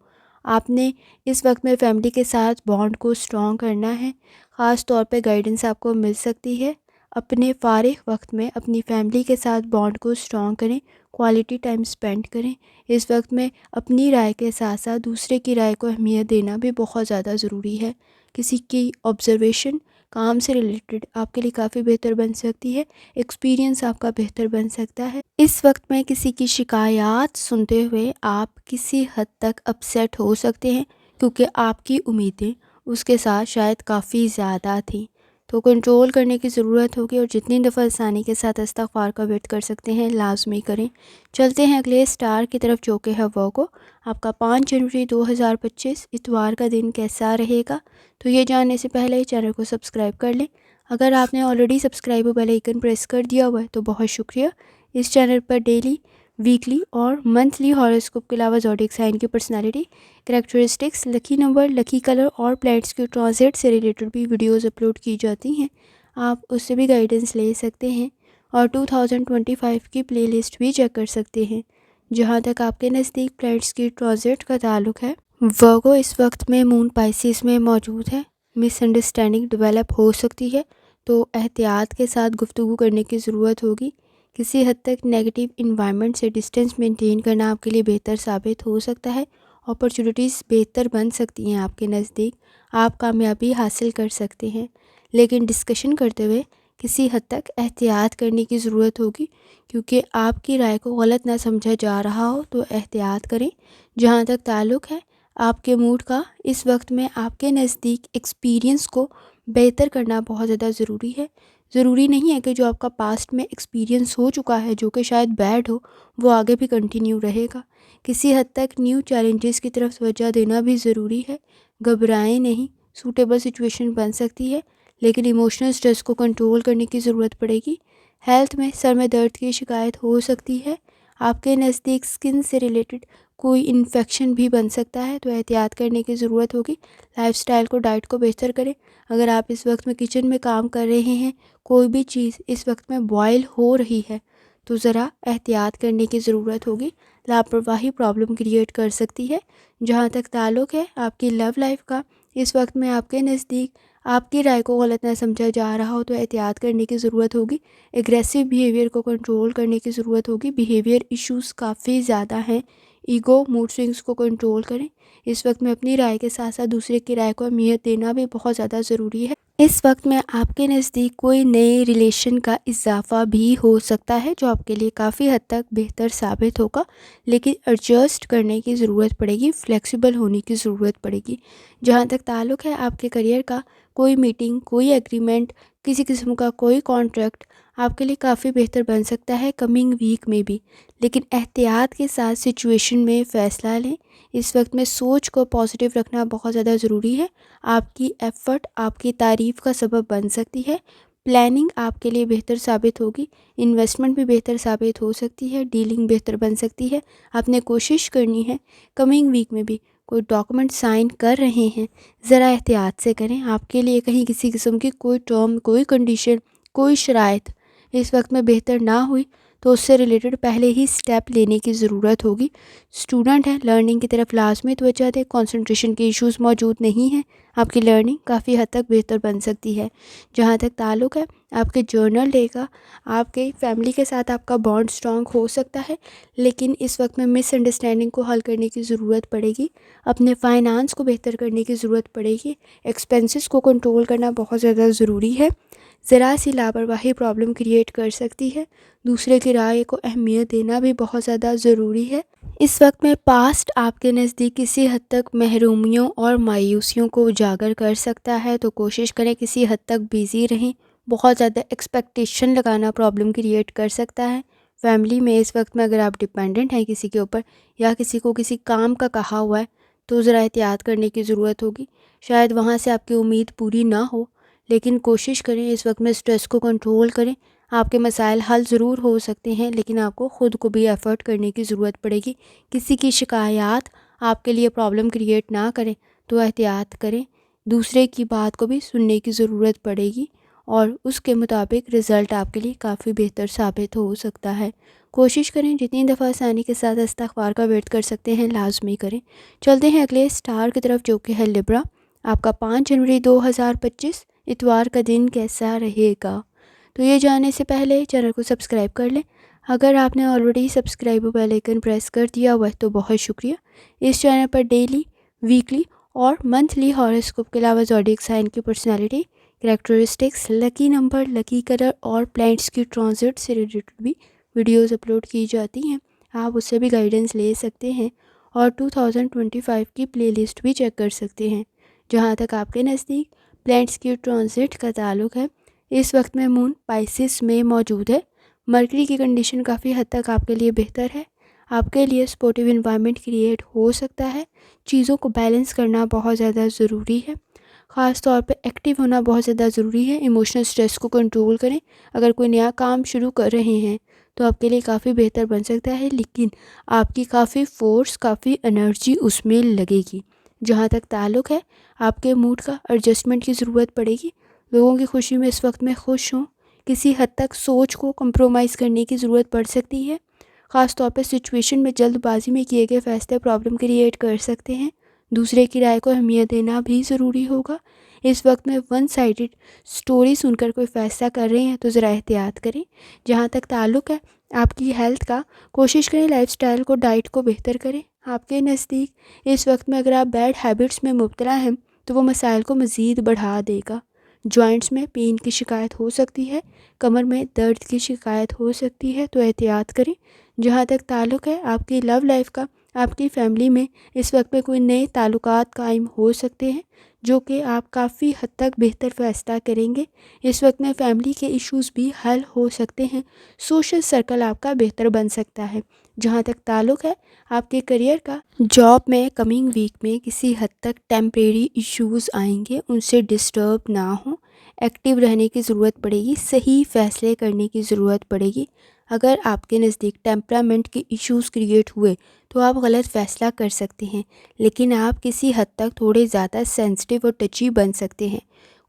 آپ نے اس وقت میں فیملی کے ساتھ بانڈ کو سٹرونگ کرنا ہے۔ خاص طور پہ گائیڈنس آپ کو مل سکتی ہے۔ اپنے فارغ وقت میں اپنی فیملی کے ساتھ بانڈ کو سٹرونگ کریں، کوالٹی ٹائم سپینڈ کریں۔ اس وقت میں اپنی رائے کے ساتھ ساتھ دوسرے کی رائے کو اہمیت دینا بھی بہت زیادہ ضروری ہے۔ کسی کی آبزرویشن کام سے ریلیٹڈ آپ کے لیے کافی بہتر بن سکتی ہے۔ ایکسپیرینس آپ کا بہتر بن سکتا ہے۔ اس وقت میں کسی کی شکایات سنتے ہوئے آپ کسی حد تک اپسیٹ ہو سکتے ہیں کیونکہ آپ کی امیدیں اس کے ساتھ شاید کافی زیادہ تھیں، تو کنٹرول کرنے کی ضرورت ہوگی اور جتنی دفعہ آسانی کے ساتھ استغفار کا ورد کر سکتے ہیں لازمی کریں۔ چلتے ہیں اگلے سٹار کی طرف جو کہ ہے ورگو۔ آپ کا 5 جنوری 2025 اتوار کا دن کیسا رہے گا؟ تو یہ جاننے سے پہلے چینل کو سبسکرائب کر لیں۔ اگر آپ نے already subscribe bell icon press کر دیا ہوا ہے تو بہت شکریہ۔ اس چینل پر ڈیلی، ویکلی اور منتھلی ہاروسکوپ کے علاوہ زوڈیک سائن کی personality, characteristics, lucky number, lucky colour اور پلانٹس کے ٹرانزٹ سے ریلیٹڈ بھی ویڈیوز اپلوڈ کی جاتی ہیں، آپ اس سے بھی گائیڈنس لے سکتے ہیں اور 2025 کی پلے لسٹ بھی چیک کر سکتے ہیں۔ جہاں تک آپ کے نزدیک پلانٹس کی ٹرانزٹ کا تعلق ہے، ورگو اس وقت میں مون پائسیس میں موجود ہے۔ مس انڈرسٹینڈنگ ڈیولپ ہو سکتی ہے تو احتیاط کے ساتھ گفتگو کرنے کی ضرورت ہوگی۔ کسی حد تک نیگیٹو انوائرمنٹ سے ڈسٹینس مینٹین کرنا آپ کے لیے بہتر ثابت ہو سکتا ہے۔ اپرچونیٹیز بہتر بن سکتی ہیں آپ کے نزدیک، آپ کامیابی حاصل کر سکتے ہیں، لیکن ڈسکشن کرتے ہوئے کسی حد تک احتیاط کرنے کی ضرورت ہوگی، کیونکہ آپ کی رائے کو غلط نہ سمجھا جا رہا ہو تو احتیاط کریں۔ جہاں تک تعلق ہے آپ کے موڈ کا، اس وقت میں آپ کے نزدیک ایکسپیرینس کو بہتر کرنا بہت زیادہ ضروری ہے۔ ضروری نہیں ہے کہ جو آپ کا پاسٹ میں ایکسپیرینس ہو چکا ہے، جو کہ شاید بیڈ ہو، وہ آگے بھی کنٹینیو رہے گا۔ کسی حد تک نیو چیلنجز کی طرف توجہ دینا بھی ضروری ہے۔ گھبرائیں نہیں، سوٹیبل سچویشن بن سکتی ہے، لیکن ایموشنل سٹریس کو کنٹرول کرنے کی ضرورت پڑے گی۔ ہیلتھ میں سر میں درد کی شکایت ہو سکتی ہے، آپ کے نزدیک سکن سے ریلیٹڈ کوئی انفیکشن بھی بن سکتا ہے تو احتیاط کرنے کی ضرورت ہوگی۔ لائف سٹائل کو، ڈائٹ کو بہتر کریں۔ اگر آپ اس وقت میں کچن میں کام کر رہے ہیں، کوئی بھی چیز اس وقت میں بوائل ہو رہی ہے تو ذرا احتیاط کرنے کی ضرورت ہوگی۔ لاپرواہی پرابلم کریٹ کر سکتی ہے۔ جہاں تک تعلق ہے آپ کی لو لائف کا، اس وقت میں آپ کے نزدیک آپ کی رائے کو غلط نہ سمجھا جا رہا ہو تو احتیاط کرنے کی ضرورت ہوگی۔ ایگریسو بیہیویئر کو کنٹرول کرنے کی ضرورت ہوگی۔ بیہیویئر ایشوز کافی زیادہ ہیں۔ ایگو، موڈ سوئنگز کو کنٹرول کریں۔ اس وقت میں اپنی رائے کے ساتھ ساتھ دوسرے کی رائے کو اہمیت دینا بھی بہت زیادہ ضروری ہے۔ اس وقت میں آپ کے نزدیک کوئی نئے ریلیشن کا اضافہ بھی ہو سکتا ہے جو آپ کے لیے کافی حد تک بہتر ثابت ہوگا، لیکن ایڈجسٹ کرنے کی ضرورت پڑے گی، فلیکسیبل ہونے کی ضرورت پڑے گی۔ جہاں تک تعلق ہے آپ کے کریئر کا، کوئی میٹنگ، کوئی ایگریمنٹ، کسی قسم کا کوئی کانٹریکٹ آپ کے لیے کافی بہتر بن سکتا ہے کمنگ ویک میں بھی، لیکن احتیاط کے ساتھ سچویشن میں فیصلہ لیں۔ اس وقت میں سوچ کو پازیٹیو رکھنا بہت زیادہ ضروری ہے۔ آپ کی ایفرٹ آپ کی تعریف کا سبب بن سکتی ہے۔ پلاننگ آپ کے لیے بہتر ثابت ہوگی، انویسٹمنٹ بھی بہتر ثابت ہو سکتی ہے، ڈیلنگ بہتر بن سکتی ہے۔ آپ نے کوشش کرنی ہے کمنگ ویک میں بھی کوئی ڈاکومنٹ سائن کر رہے ہیں، ذرا احتیاط سے کریں۔ آپ کے لیے کہیں کسی قسم کی کوئی ٹرم، کوئی کنڈیشن، کوئی شرائط اس وقت میں بہتر نہ ہوئی تو اس سے ریلیٹڈ پہلے ہی سٹیپ لینے کی ضرورت ہوگی۔ اسٹوڈنٹ ہیں، لرننگ کی طرف لازمی توجہ دیں۔ کنسنٹریشن کے ایشوز موجود نہیں ہیں، آپ کی لرننگ کافی حد تک بہتر بن سکتی ہے۔ جہاں تک تعلق ہے آپ کے جرنل ڈے کا، آپ کے فیملی کے ساتھ آپ کا بانڈ اسٹرانگ ہو سکتا ہے، لیکن اس وقت میں مس انڈرسٹینڈنگ کو حل کرنے کی ضرورت پڑے گی۔ اپنے فائنانس کو بہتر کرنے کی ضرورت پڑے گی۔ ایکسپینسز کو کنٹرول کرنا بہت زیادہ ضروری ہے۔ ذرا سی لاپرواہی پرابلم کریٹ کر سکتی ہے۔ دوسرے کی رائے کو اہمیت دینا بھی بہت زیادہ ضروری ہے۔ اس وقت میں پاسٹ آپ کے نزدیک کسی حد تک محرومیوں اور مایوسیوں کو اجاگر کر سکتا ہے، تو کوشش کریں کسی حد تک بیزی رہیں۔ بہت زیادہ ایکسپیکٹیشن لگانا پرابلم کریٹ کر سکتا ہے۔ فیملی میں اس وقت میں اگر آپ ڈیپینڈنٹ ہیں کسی کے اوپر یا کسی کو کسی کام کا کہا ہوا ہے تو ذرا احتیاط کرنے کی ضرورت ہوگی۔ شاید وہاں سے آپ کی امید پوری نہ ہو، لیکن کوشش کریں اس وقت میں سٹریس کو کنٹرول کریں۔ آپ کے مسائل حل ضرور ہو سکتے ہیں، لیکن آپ کو خود کو بھی ایفرٹ کرنے کی ضرورت پڑے گی۔ کسی کی شکایات آپ کے لیے پرابلم کریٹ نہ کریں تو احتیاط کریں۔ دوسرے کی بات کو بھی سننے کی ضرورت پڑے گی اور اس کے مطابق رزلٹ آپ کے لیے کافی بہتر ثابت ہو سکتا ہے۔ کوشش کریں جتنی دفعہ آسانی کے ساتھ استغفار کا ویٹ کر سکتے ہیں لازمی کریں۔ چلتے ہیں اگلے اسٹار کی طرف جو کہ ہے لبرا۔ آپ کا 5 جنوری 2025 اتوار کا دن کیسا رہے گا؟ تو یہ جاننے سے پہلے چینل کو سبسکرائب کر لیں۔ اگر آپ نے already subscribe bell icon press کر دیا ہوا ہے تو بہت شکریہ۔ اس چینل پر ڈیلی، ویکلی اور منتھلی ہاروسکوپ کے علاوہ زوڈیک سائن کی personality, characteristics, lucky number, lucky colour اور پلانٹس کی ٹرانزٹ سے ریلیٹڈ بھی ویڈیوز اپلوڈ کی جاتی ہیں، آپ اس سے بھی گائیڈنس لے سکتے ہیں اور 2025 کی پلے لسٹ بھی چیک کر سکتے ہیں۔ جہاں تک آپ کے نزدیک پلانٹس کی ٹرانزٹ کا تعلق ہے، اس وقت میں مون پائسیس میں موجود ہے۔ مرکری کی کنڈیشن کافی حد تک آپ کے لیے بہتر ہے۔ آپ کے لیے سپورٹیو انوائرمنٹ کریٹ ہو سکتا ہے۔ چیزوں کو بیلنس کرنا بہت زیادہ ضروری ہے۔ خاص طور پہ ایکٹیو ہونا بہت زیادہ ضروری ہے. ایموشنل اسٹریس کو کنٹرول کریں. اگر کوئی نیا کام شروع کر رہے ہیں تو آپ کے لیے کافی بہتر بن سکتا ہے، لیکن آپ کی کافی فورس، کافی انرجی اس میں لگے گی. جہاں تک تعلق ہے آپ کے موڈ کا ایڈجسٹمنٹ کی ضرورت پڑے گی. لوگوں کی خوشی میں اس وقت میں خوش ہوں. کسی حد تک سوچ کو کمپرومائز کرنے کی ضرورت پڑ سکتی ہے. خاص طور پہ سچویشن میں جلد بازی میں کیے گئے فیصلے پرابلم کریٹ کر سکتے ہیں. دوسرے کی رائے کو اہمیت دینا بھی ضروری ہوگا. اس وقت میں ون سائیڈڈ سٹوری سن کر کوئی فیصلہ کر رہے ہیں تو ذرا احتیاط کریں. جہاں تک تعلق ہے آپ کی ہیلتھ کا، کوشش کریں لائف سٹائل کو، ڈائٹ کو بہتر کریں. آپ کے نزدیک اس وقت میں اگر آپ بیڈ ہیبٹس میں مبتلا ہیں تو وہ مسائل کو مزید بڑھا دے گا. جوائنٹس میں پین کی شکایت ہو سکتی ہے، کمر میں درد کی شکایت ہو سکتی ہے، تو احتیاط کریں. جہاں تک تعلق ہے آپ کی لو لائف کا، آپ کی فیملی میں اس وقت میں کوئی نئے تعلقات قائم ہو سکتے ہیں جو کہ آپ کافی حد تک بہتر فیصلہ کریں گے. اس وقت میں فیملی کے ایشوز بھی حل ہو سکتے ہیں. سوشل سرکل آپ کا بہتر بن سکتا ہے. جہاں تک تعلق ہے آپ کے کریئر کا، جاب میں کمنگ ویک میں کسی حد تک ٹیمپریری ایشوز آئیں گے، ان سے ڈسٹرب نہ ہوں. ایکٹیو رہنے کی ضرورت پڑے گی، صحیح فیصلے کرنے کی ضرورت پڑے گی. اگر آپ کے نزدیک ٹیمپرامنٹ کے ایشوز کریٹ ہوئے تو آپ غلط فیصلہ کر سکتے ہیں، لیکن آپ کسی حد تک تھوڑے زیادہ سینسٹیو اور ٹچی بن سکتے ہیں.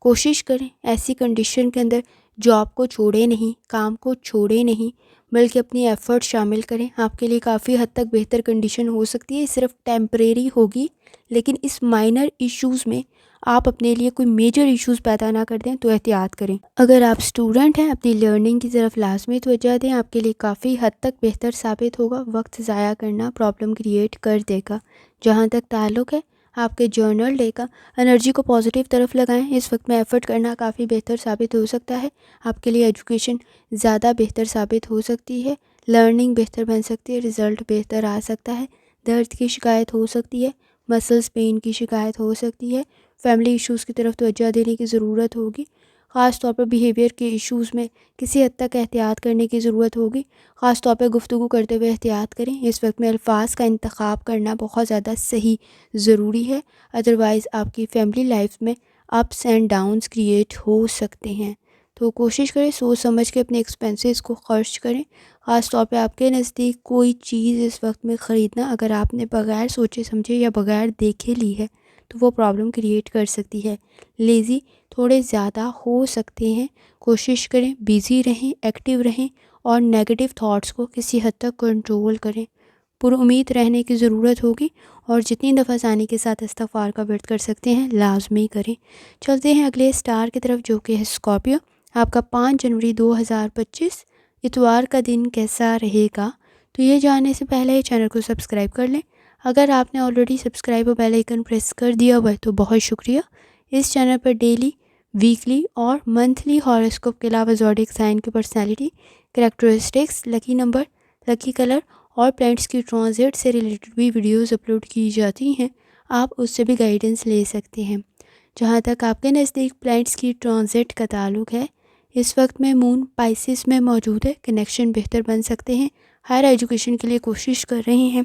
کوشش کریں ایسی کنڈیشن کے اندر جاب کو چھوڑیں نہیں، کام کو چھوڑیں نہیں، بلکہ اپنی ایفرٹ شامل کریں. آپ کے لیے کافی حد تک بہتر کنڈیشن ہو سکتی ہے. صرف ٹیمپریری ہوگی، لیکن اس مائنر ایشوز میں آپ اپنے لیے کوئی میجر ایشوز پیدا نہ کر دیں تو احتیاط کریں. اگر آپ اسٹوڈنٹ ہیں اپنی لرننگ کی طرف لازمی توجہ دیں. آپ کے لیے کافی حد تک بہتر ثابت ہوگا. وقت ضائع کرنا پرابلم کریٹ کر دے گا. جہاں تک تعلق ہے آپ کے جرنل ڈے کا، انرجی کو پازیٹیو طرف لگائیں. اس وقت میں ایفرٹ کرنا کافی بہتر ثابت ہو سکتا ہے. آپ کے لیے ایجوکیشن زیادہ بہتر ثابت ہو سکتی ہے، لرننگ بہتر بن سکتی ہے، رزلٹ بہتر آ سکتا ہے. درد کی شکایت ہو سکتی ہے، مسلز پین کی شکایت ہو سکتی ہے. فیملی ایشوز کی طرف توجہ دینے کی ضرورت ہوگی. خاص طور پر بیہیویئر کے ایشوز میں کسی حد تک احتیاط کرنے کی ضرورت ہوگی. خاص طور پہ گفتگو کرتے ہوئے احتیاط کریں. اس وقت میں الفاظ کا انتخاب کرنا بہت زیادہ صحیح ضروری ہے، ادروائز آپ کی فیملی لائف میں اپس اینڈ ڈاؤنس کریٹ ہو سکتے ہیں. تو کوشش کریں سوچ سمجھ کے اپنے ایکسپینسز کو خرچ کریں. خاص طور پہ آپ کے نزدیک کوئی چیز اس وقت میں خریدنا اگر آپ نے بغیر سوچے سمجھے یا بغیر دیکھے لی ہے تو وہ پرابلم کریٹ کر سکتی ہے. لیزی تھوڑے زیادہ ہو سکتے ہیں. کوشش کریں بیزی رہیں، ایکٹیو رہیں اور نیگیٹو تھاٹس کو کسی حد تک کنٹرول کریں. پر امید رہنے کی ضرورت ہوگی اور جتنی دفعہ ثانی کے ساتھ استغفار کا ورد کر سکتے ہیں لازمی کریں. چلتے ہیں اگلے اسٹار کی طرف جو کہ ہے اسکارپیو. آپ کا 5 جنوری 2025 اتوار کا دن کیسا رہے گا؟ تو یہ جاننے سے پہلے چینل کو سبسکرائب کر لیں. اگر آپ نے آلریڈی سبسکرائب اور بیل آئیکن پریس کر دیا ہوا ہے تو بہت شکریہ. اس چینل پر ڈیلی، ویکلی اور منتھلی ہاروسکوپ کے علاوہ زوڈیک سائن کی personality, characteristics, lucky number, lucky colour اور پلانٹس کی ٹرانزٹ سے ریلیٹڈ بھی ویڈیوز اپلوڈ کی جاتی ہیں. آپ اس سے بھی گائیڈنس لے سکتے ہیں. جہاں تک آپ کے نزدیک پلانٹس کی ٹرانزٹ کا تعلق ہے، اس وقت میں مون پائسس میں موجود ہے. کنیکشن بہتر بن سکتے ہیں. ہائر ایجوکیشن کے لیے کوشش کر رہے ہیں،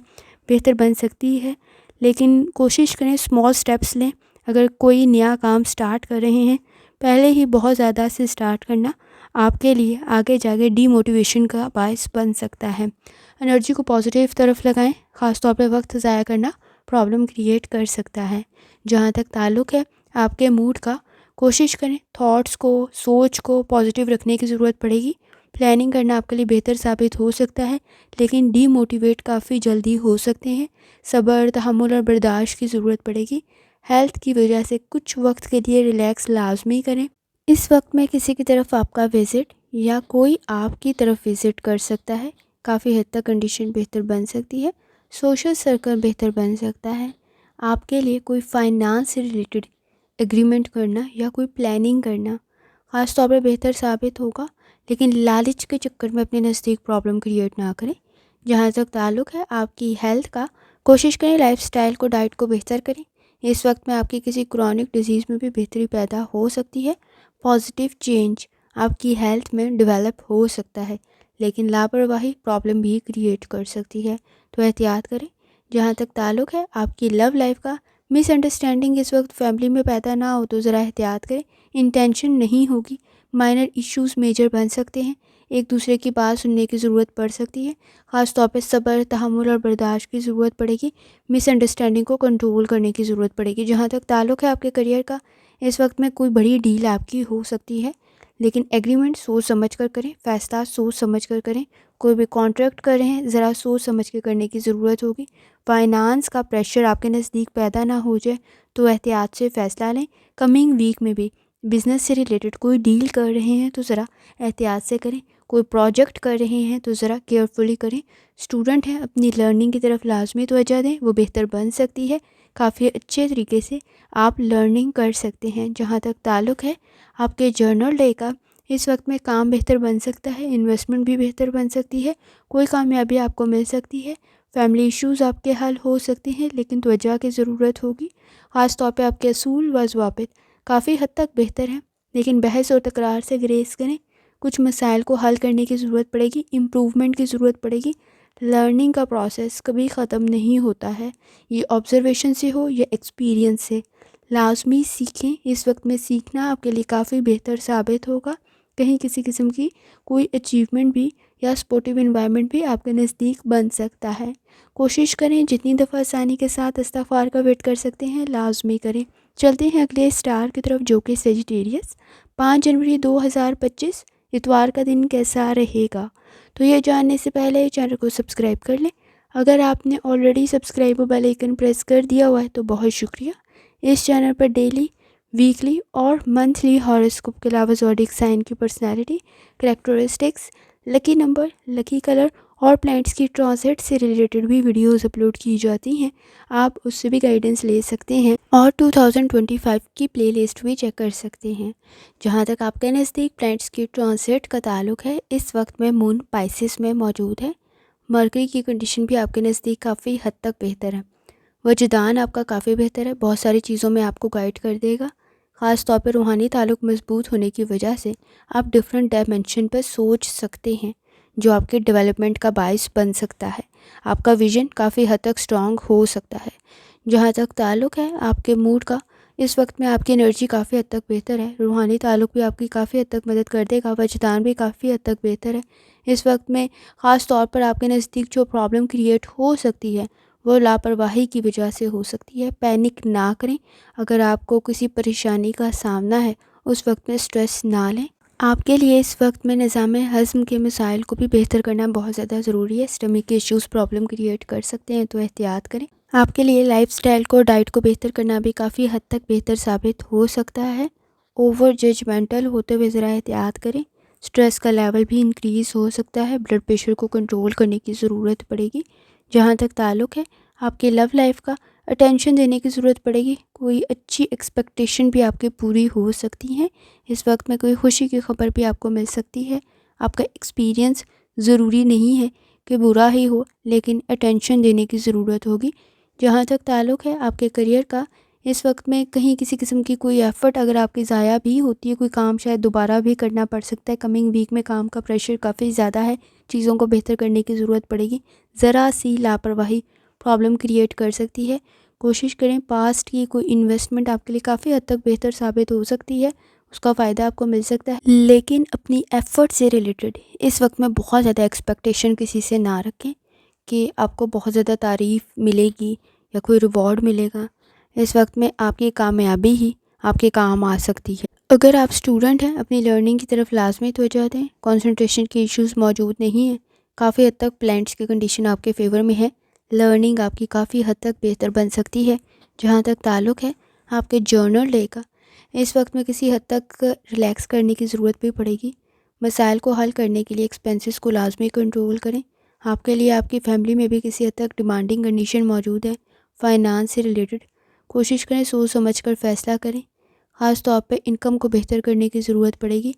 بہتر بن سکتی ہے، لیکن کوشش کریں اسمال سٹیپس لیں. اگر کوئی نیا کام سٹارٹ کر رہے ہیں، پہلے ہی بہت زیادہ سے سٹارٹ کرنا آپ کے لیے آگے جا کے ڈی موٹیویشن کا باعث بن سکتا ہے. انرجی کو پازیٹیو طرف لگائیں. خاص طور پہ وقت ضائع کرنا پرابلم کریٹ کر سکتا ہے. جہاں تک تعلق ہے آپ کے موڈ کا، کوشش کریں تھاٹس کو، سوچ کو پازیٹیو رکھنے کی ضرورت پڑے گی. پلاننگ کرنا آپ کے لیے بہتر ثابت ہو سکتا ہے، لیکن ڈی موٹیویٹ کافی جلدی ہو سکتے ہیں. صبر، تحمل اور برداشت کی ضرورت پڑے گی. ہیلتھ کی وجہ سے کچھ وقت کے لیے ریلیکس لازمی کریں. اس وقت میں کسی کی طرف آپ کا وزٹ یا کوئی آپ کی طرف وزٹ کر سکتا ہے. کافی حد تک کنڈیشن بہتر بن سکتی ہے. سوشل سرکل بہتر بن سکتا ہے. آپ کے لیے کوئی فائنانس سے ریلیٹڈ ایگریمنٹ کرنا یا کوئی پلاننگ کرنا خاص طور پر بہتر ثابت ہوگا، لیکن لالچ کے چکر میں اپنے نزدیک پرابلم کریٹ نہ کریں. جہاں تک تعلق ہے آپ کی ہیلتھ کا، کوشش کریں لائف سٹائل کو، ڈائٹ کو بہتر کریں. اس وقت میں آپ کی کسی کرونک ڈیزیز میں بھی بہتری پیدا ہو سکتی ہے. پازیٹیو چینج آپ کی ہیلتھ میں ڈیولپ ہو سکتا ہے، لیکن لاپرواہی پرابلم بھی کریٹ کر سکتی ہے، تو احتیاط کریں. جہاں تک تعلق ہے آپ کی لو لائف کا، مس انڈرسٹینڈنگ اس وقت فیملی میں پیدا نہ ہو تو ذرا احتیاط کریں، انٹینشن نہیں ہوگی، مائنر ایشوز میجر بن سکتے ہیں، ایک دوسرے کی بات سننے کی ضرورت پڑ سکتی ہے، خاص طور پہ صبر، تحمل اور برداشت کی ضرورت پڑے گی، مس انڈرسٹینڈنگ کو کنٹرول کرنے کی ضرورت پڑے گی۔ جہاں تک تعلق ہے آپ کے کریئر کا، اس وقت میں کوئی بڑی ڈیل آپ کی ہو سکتی ہے، لیکن ایگریمنٹ سوچ سمجھ کر کریں، فیصلہ سوچ سمجھ کر کریں، کوئی بھی کانٹریکٹ کر رہے ہیں ذرا سوچ سمجھ کے کرنے کی ضرورت ہوگی۔ فائنانس کا پریشر آپ کے نزدیک پیدا نہ ہو جائے تو احتیاط سے فیصلہ لیں۔ کمنگ ویک میں بھی بزنس سے ریلیٹڈ کوئی ڈیل کر رہے ہیں تو ذرا احتیاط سے کریں، کوئی پروجیکٹ کر رہے ہیں تو ذرا کیئرفلی کریں۔ اسٹوڈنٹ ہیں اپنی لرننگ کی طرف لازمی توجہ دیں، وہ بہتر بن سکتی ہے، کافی اچھے طریقے سے آپ لرننگ کر سکتے ہیں۔ جہاں تک تعلق ہے آپ کے جرنل ڈے کا، اس وقت میں کام بہتر بن سکتا ہے، انویسٹمنٹ بھی بہتر بن سکتی ہے، کوئی کامیابی آپ کو مل سکتی ہے، فیملی ایشوز آپ کے حل ہو سکتے ہیں لیکن توجہ کی ضرورت ہوگی۔ خاص طور پہ آپ کے اصول و ضوابط کافی حد تک بہتر ہیں، لیکن بحث اور تکرار سے گریز کریں، کچھ مسائل کو حل کرنے کی ضرورت پڑے گی، امپروومنٹ کی ضرورت پڑے گی۔ لرننگ کا پروسیس کبھی ختم نہیں ہوتا ہے، یہ آبزرویشن سے ہو یا ایکسپیرینس سے، لازمی سیکھیں۔ اس وقت میں سیکھنا آپ کے لیے کافی بہتر ثابت ہوگا، کہیں کسی قسم کی کوئی اچیومنٹ بھی یا سپورٹیو انوائرمنٹ بھی آپ کے نزدیک بن سکتا ہے۔ کوشش کریں جتنی دفعہ آسانی کے ساتھ استغفار کا ویٹ کر سکتے ہیں لازمی کریں۔ چلتے ہیں اگلے اسٹار کی طرف جو کہ سیجیٹیریس۔ 5 جنوری 2025 اتوار کا دن کیسا رہے گا؟ تو یہ جاننے سے پہلے چینل کو سبسکرائب کر لیں۔ اگر آپ نے already subscribe bell icon press کر دیا ہوا ہے تو بہت شکریہ۔ اس چینل پر ڈیلی، ویکلی اور منتھلی ہاروسکوپ کے علاوہ زوڈیک سائن کی personality, characteristics, lucky number, lucky colour اور پلانٹس کی ٹرانزٹ سے ریلیٹڈ بھی ویڈیوز اپلوڈ کی جاتی ہیں، آپ اس سے بھی گائیڈنس لے سکتے ہیں اور 2025 کی پلے لسٹ بھی چیک کر سکتے ہیں۔ جہاں تک آپ کے نزدیک پلانٹس کی ٹرانزٹ کا تعلق ہے، اس وقت میں مون پائسس میں موجود ہے، مرکری کی کنڈیشن بھی آپ کے نزدیک کافی حد تک بہتر ہے، وجدان آپ کا کافی بہتر ہے، بہت ساری چیزوں میں آپ کو گائیڈ کر دے گا، خاص طور پہ روحانی تعلق مضبوط ہونے کی وجہ سے آپ ڈیفرنٹ ڈائمنشن پر سوچ سکتے ہیں جو آپ کے ڈیولپمنٹ کا باعث بن سکتا ہے، آپ کا ویژن کافی حد تک سٹرونگ ہو سکتا ہے۔ جہاں تک تعلق ہے آپ کے موڈ کا، اس وقت میں آپ کی انرجی کافی حد تک بہتر ہے، روحانی تعلق بھی آپ کی کافی حد تک مدد کر دے گا، وجدان بھی کافی حد تک بہتر ہے۔ اس وقت میں خاص طور پر آپ کے نزدیک جو پرابلم کریٹ ہو سکتی ہے وہ لاپرواہی کی وجہ سے ہو سکتی ہے، پینک نہ کریں، اگر آپ کو کسی پریشانی کا سامنا ہے اس وقت میں سٹریس نہ لیں۔ آپ کے لیے اس وقت میں نظام ہضم کے مسائل کو بھی بہتر کرنا بہت زیادہ ضروری ہے، اسٹمک کے ایشوز پرابلم کریٹ کر سکتے ہیں تو احتیاط کریں۔ آپ کے لیے لائف سٹائل کو، ڈائٹ کو بہتر کرنا بھی کافی حد تک بہتر ثابت ہو سکتا ہے، اوور ججمنٹل ہوتے ہوئے ذرا احتیاط کریں، سٹریس کا لیول بھی انکریز ہو سکتا ہے، بلڈ پریشر کو کنٹرول کرنے کی ضرورت پڑے گی۔ جہاں تک تعلق ہے آپ کی لو لائف کا، اٹینشن دینے کی ضرورت پڑے گی، کوئی اچھی ایکسپیکٹیشن بھی آپ کی پوری ہو سکتی ہیں، اس وقت میں کوئی خوشی کی خبر بھی آپ کو مل سکتی ہے، آپ کا ایکسپیرینس ضروری نہیں ہے کہ برا ہی ہو لیکن اٹینشن دینے کی ضرورت ہوگی۔ جہاں تک تعلق ہے آپ کے کریئر کا، اس وقت میں کہیں کسی قسم کی کوئی ایفرٹ اگر آپ کی ضائع بھی ہوتی ہے، کوئی کام شاید دوبارہ بھی کرنا پڑ سکتا ہے، کمنگ ویک میں کام کا پریشر کافی زیادہ ہے، چیزوں کو بہتر کرنے کی ضرورت پڑے گی، ذرا سی لاپرواہی پرابلم کریٹ کر سکتی ہے۔ کوشش کریں پاسٹ کی کوئی انویسٹمنٹ آپ کے لیے کافی حد تک بہتر ثابت ہو سکتی ہے، اس کا فائدہ آپ کو مل سکتا ہے، لیکن اپنی ایفرٹ سے ریلیٹڈ اس وقت میں بہت زیادہ ایکسپیکٹیشن کسی سے نہ رکھیں کہ آپ کو بہت زیادہ تعریف ملے گی یا کوئی ریوارڈ ملے گا، اس وقت میں آپ کی کامیابی ہی آپ کے کام آ سکتی ہے۔ اگر آپ اسٹوڈنٹ ہیں اپنی لرننگ کی طرف لازمی توجہ دیں، کنسنٹریشن کے ایشوز موجود نہیں ہیں، کافی حد تک پلانٹس کی کنڈیشن آپ کے فیور میں ہے، لرننگ آپ کی کافی حد تک بہتر بن سکتی ہے۔ جہاں تک تعلق ہے آپ کے جرنل ڈے کا، اس وقت میں کسی حد تک ریلیکس کرنے کی ضرورت بھی پڑے گی، مسائل کو حل کرنے کے لیے ایکسپینسز کو لازمی کنٹرول کریں، آپ کے لیے آپ کی فیملی میں بھی کسی حد تک ڈیمانڈنگ کنڈیشن موجود ہے، فائنانس سے ریلیٹڈ کوشش کریں سوچ سمجھ کر فیصلہ کریں، خاص طور پہ انکم کو بہتر کرنے کی ضرورت پڑے گی۔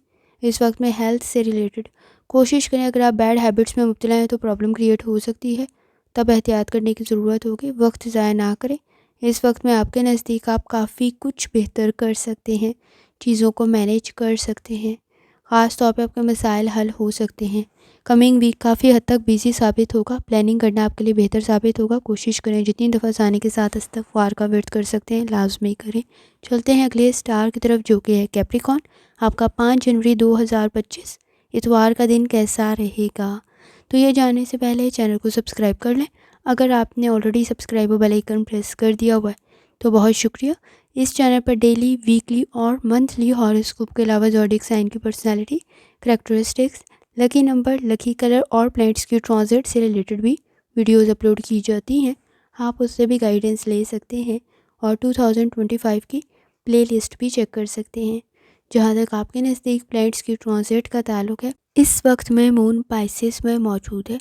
اس وقت میں ہیلتھ سے ریلیٹڈ کوشش کریں، اگر آپ بیڈ ہیبٹس میں مبتلا ہیں تو پرابلم کریٹ ہو سکتی ہے، تب احتیاط کرنے کی ضرورت ہوگی، وقت ضائع نہ کریں، اس وقت میں آپ کے نزدیک آپ کافی کچھ بہتر کر سکتے ہیں، چیزوں کو مینیج کر سکتے ہیں، خاص طور پہ آپ کے مسائل حل ہو سکتے ہیں، کمنگ ویک کافی حد تک بیزی ثابت ہوگا. پلاننگ کرنا آپ کے لیے بہتر ثابت ہوگا. کوشش کریں جتنی دفعہ آسانی کے ساتھ استغفار کا ورد کر سکتے ہیں لازمی کریں. چلتے ہیں اگلے اسٹار کی طرف جو کہ ہے کیپریکون. آپ کا 5 جنوری 2025 اتوار کا دن کیسا رہے گا؟ تو یہ جاننے سے پہلے چینل کو سبسکرائب کر لیں. اگر آپ نے already subscribe bell icon press کر دیا ہوا ہے تو بہت شکریہ. اس چینل پر ڈیلی، ویکلی اور منتھلی ہاروسکوپ کے علاوہ زوڈیک سائن کی personality, characteristics, lucky number, lucky colour اور پلینٹس کی ٹرانزٹ سے ریلیٹڈ بھی ویڈیوز اپلوڈ کی جاتی ہیں. آپ اس سے بھی گائیڈنس لے سکتے ہیں اور 2025 کی پلے لسٹ بھی چیک کر سکتے ہیں. جہاں تک آپ کے نزدیک پلینٹس کی ٹرانزٹ کا تعلق ہے، اس وقت میں مون پائسس میں موجود ہے.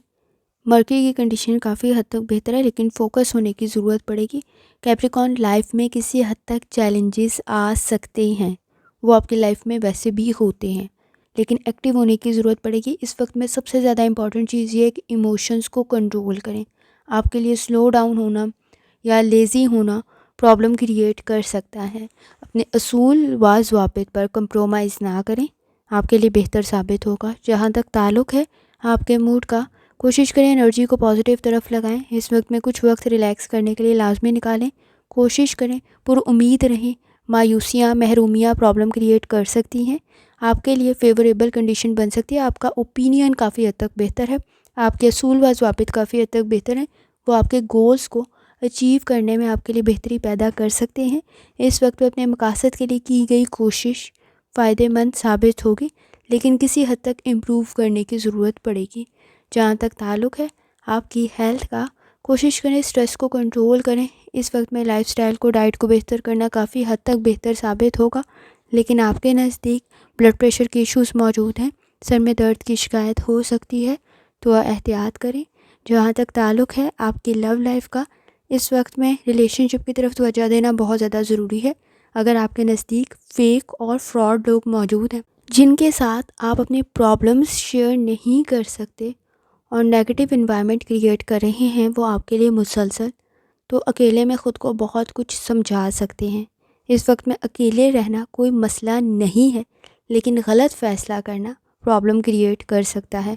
مرکری کی کنڈیشن کافی حد تک بہتر ہے لیکن فوکس ہونے کی ضرورت پڑے گی. کیپریکون لائف میں کسی حد تک چیلنجز آ سکتے ہیں، وہ آپ کی لائف میں ویسے بھی ہوتے ہیں لیکن ایکٹیو ہونے کی ضرورت پڑے گی. اس وقت میں سب سے زیادہ امپورٹنٹ چیز یہ ہے کہ ایموشنز کو کنٹرول کریں. آپ کے لیے سلو ڈاؤن ہونا یا لیزی ہونا پرابلم کریٹ کر سکتا ہے. اپنے اصول و ضوابط پر کمپرومائز نہ کریں، آپ کے لیے بہتر ثابت ہوگا. جہاں تک تعلق ہے آپ کے موڈ کا، کوشش کریں انرجی کو پازیٹیو طرف لگائیں. اس وقت میں کچھ وقت ریلیکس کرنے کے لیے لازمی نکالیں. کوشش کریں پر امید رہیں. مایوسیاں، محرومیاں پرابلم کریٹ کر سکتی ہیں. آپ کے لیے فیوریبل کنڈیشن بن سکتی ہے. آپ کا اوپینین کافی حد تک بہتر ہے. آپ کے اصول و ضوابط کافی حد تک بہتر ہیں. وہ آپ کے گولز کو اچیو کرنے میں آپ کے لیے بہتری پیدا کر سکتے ہیں. اس وقت پہ اپنے مقاصد کے لیے کی گئی کوشش فائدہ مند ثابت ہوگی لیکن کسی حد تک امپروو کرنے کی ضرورت پڑے گی. جہاں تک تعلق ہے آپ کی ہیلتھ کا، کوشش کریں اسٹریس کو کنٹرول کریں. اس وقت میں لائف سٹائل کو، ڈائٹ کو بہتر کرنا کافی حد تک بہتر ثابت ہوگا لیکن آپ کے نزدیک بلڈ پریشر کے ایشوز موجود ہیں. سر میں درد کی شکایت ہو سکتی ہے تو احتیاط کریں. جہاں تک تعلق ہے آپ کی لو لائف کا، اس وقت میں ریلیشن شپ کی طرف توجہ دینا بہت زیادہ ضروری ہے. اگر آپ کے نزدیک فیک اور فراڈ لوگ موجود ہیں جن کے ساتھ آپ اپنی پرابلمز شیئر نہیں کر سکتے اور نیگیٹو انوائرمنٹ کریٹ کر رہے ہیں وہ آپ کے لیے مسلسل، تو اکیلے میں خود کو بہت کچھ سمجھا سکتے ہیں. اس وقت میں اکیلے رہنا کوئی مسئلہ نہیں ہے لیکن غلط فیصلہ کرنا پرابلم کریٹ کر سکتا ہے،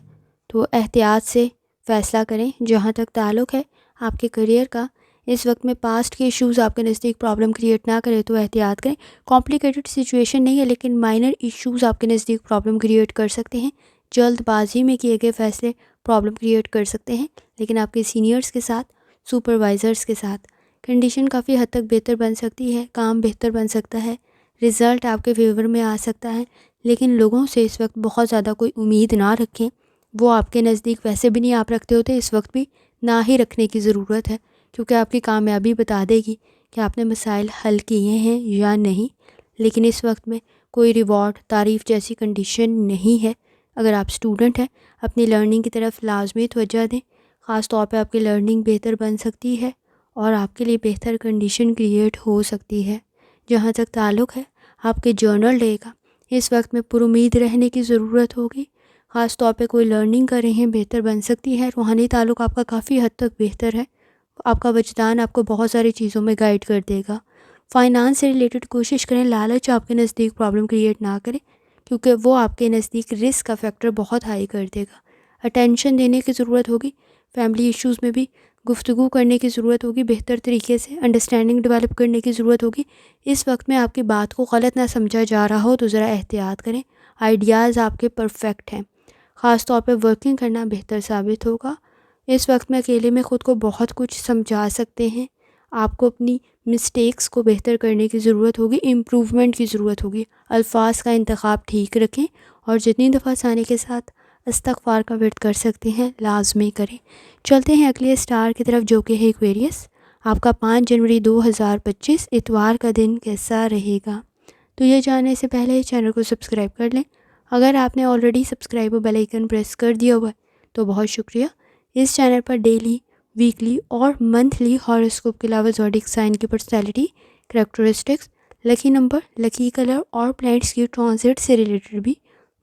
تو احتیاط سے فیصلہ کریں. جہاں تک تعلق ہے آپ کے کریئر کا، اس وقت میں پاسٹ کے ایشوز آپ کے نزدیک پرابلم کریٹ نہ کریں تو احتیاط کریں. کمپلیکیٹڈ سچویشن نہیں ہے لیکن مائنر ایشوز آپ کے نزدیک پرابلم کریٹ کر سکتے ہیں. جلد بازی میں کیے گئے فیصلے پرابلم کریٹ کر سکتے ہیں لیکن آپ کے سینئرز کے ساتھ، سپروائزرز کے ساتھ کنڈیشن کافی حد تک بہتر بن سکتی ہے. کام بہتر بن سکتا ہے، رزلٹ آپ کے فیور میں آ سکتا ہے لیکن لوگوں سے اس وقت بہت زیادہ کوئی امید نہ رکھیں. وہ آپ کے نزدیک ویسے بھی نہیں آپ رکھتے ہوتے، اس وقت بھی نہ ہی رکھنے کی ضرورت ہے کیونکہ آپ کی کامیابی بتا دے گی کہ آپ نے مسائل حل کیے ہیں یا نہیں. لیکن اس وقت میں کوئی ریوارڈ، تعریف جیسی کنڈیشن نہیں ہے. اگر آپ اسٹوڈنٹ ہیں اپنی لرننگ کی طرف لازمی توجہ دیں. خاص طور پہ آپ کی لرننگ بہتر بن سکتی ہے اور آپ کے لیے بہتر کنڈیشن کریٹ ہو سکتی ہے. جہاں تک تعلق ہے آپ کے جرنل ڈے کا، اس وقت میں پر امید رہنے کی ضرورت ہوگی. خاص طور پہ کوئی لرننگ کر رہے ہیں بہتر بن سکتی ہے. روحانی تعلق آپ کا کافی حد تک بہتر ہے. آپ کا وجدان آپ کو بہت ساری چیزوں میں گائیڈ کر دے گا. فائنانس سے ریلیٹڈ کوشش کریں لالچ آپ کے نزدیک پرابلم کریٹ نہ کریں کیونکہ وہ آپ کے نزدیک رسک کا فیکٹر بہت ہائی کر دے گا. اٹینشن دینے کی ضرورت ہوگی. فیملی ایشوز میں بھی گفتگو کرنے کی ضرورت ہوگی. بہتر طریقے سے انڈرسٹینڈنگ ڈیولپ کرنے کی ضرورت ہوگی. اس وقت میں آپ کی بات کو غلط نہ سمجھا جا رہا ہو تو ذرا احتیاط کریں. آئیڈیاز آپ کے پرفیکٹ ہیں. خاص طور پہ ورکنگ کرنا بہتر ثابت ہوگا. اس وقت میں اکیلے میں خود کو بہت کچھ سمجھا سکتے ہیں. آپ کو اپنی مسٹیکس کو بہتر کرنے کی ضرورت ہوگی، امپروومنٹ کی ضرورت ہوگی. الفاظ کا انتخاب ٹھیک رکھیں اور جتنی دفعہ آسانی کے ساتھ استغفار کا ورد کر سکتے ہیں لازمی کریں. چلتے ہیں اگلے اسٹار کی طرف جو کہ ہے ایکویریس. آپ کا 5 جنوری 2025 اتوار کا دن کیسا رہے گا؟ تو یہ جاننے سے پہلے چینل کو سبسکرائب کر لیں. اگر آپ نے already subscribe bell icon press کر دیا ہوا ہے تو بہت شکریہ. اس چینل پر ڈیلی، ویکلی اور منتھلی ہاروسکوپ کے علاوہ زوڈیک سائن کی personality, characteristics, lucky number, lucky colour اور پلینٹس کی ٹرانزٹ سے ریلیٹڈ بھی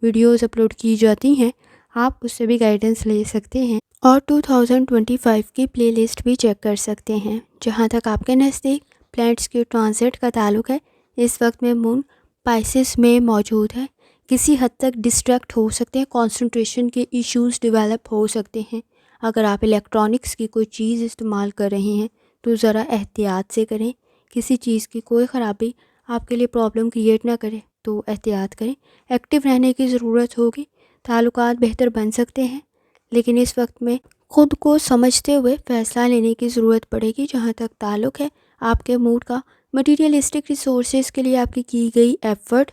ویڈیوز اپلوڈ کی جاتی ہیں. آپ اس سے بھی گائیڈنس لے سکتے ہیں اور 2025 کی پلے لسٹ بھی چیک کر سکتے ہیں. جہاں تک آپ کے نزدیک پلینٹس کی ٹرانزٹ کا تعلق ہے، اس وقت میں مون پائسس میں موجود ہے. کسی حد تک ڈسٹریکٹ ہو سکتے ہیں، کنسنٹریشن کے ایشوز ڈیولپ ہو سکتے ہیں۔ اگر آپ الیکٹرانکس کی کوئی چیز استعمال کر رہے ہیں تو ذرا احتیاط سے کریں، کسی چیز کی کوئی خرابی آپ کے لیے پرابلم کریٹ نہ کرے تو احتیاط کریں۔ ایکٹیو رہنے کی ضرورت ہوگی، تعلقات بہتر بن سکتے ہیں، لیکن اس وقت میں خود کو سمجھتے ہوئے فیصلہ لینے کی ضرورت پڑے گی۔ جہاں تک تعلق ہے آپ کے موڈ کا، مٹیریلسٹک ریسورسز کے لیے آپ کی گئی ایفرٹ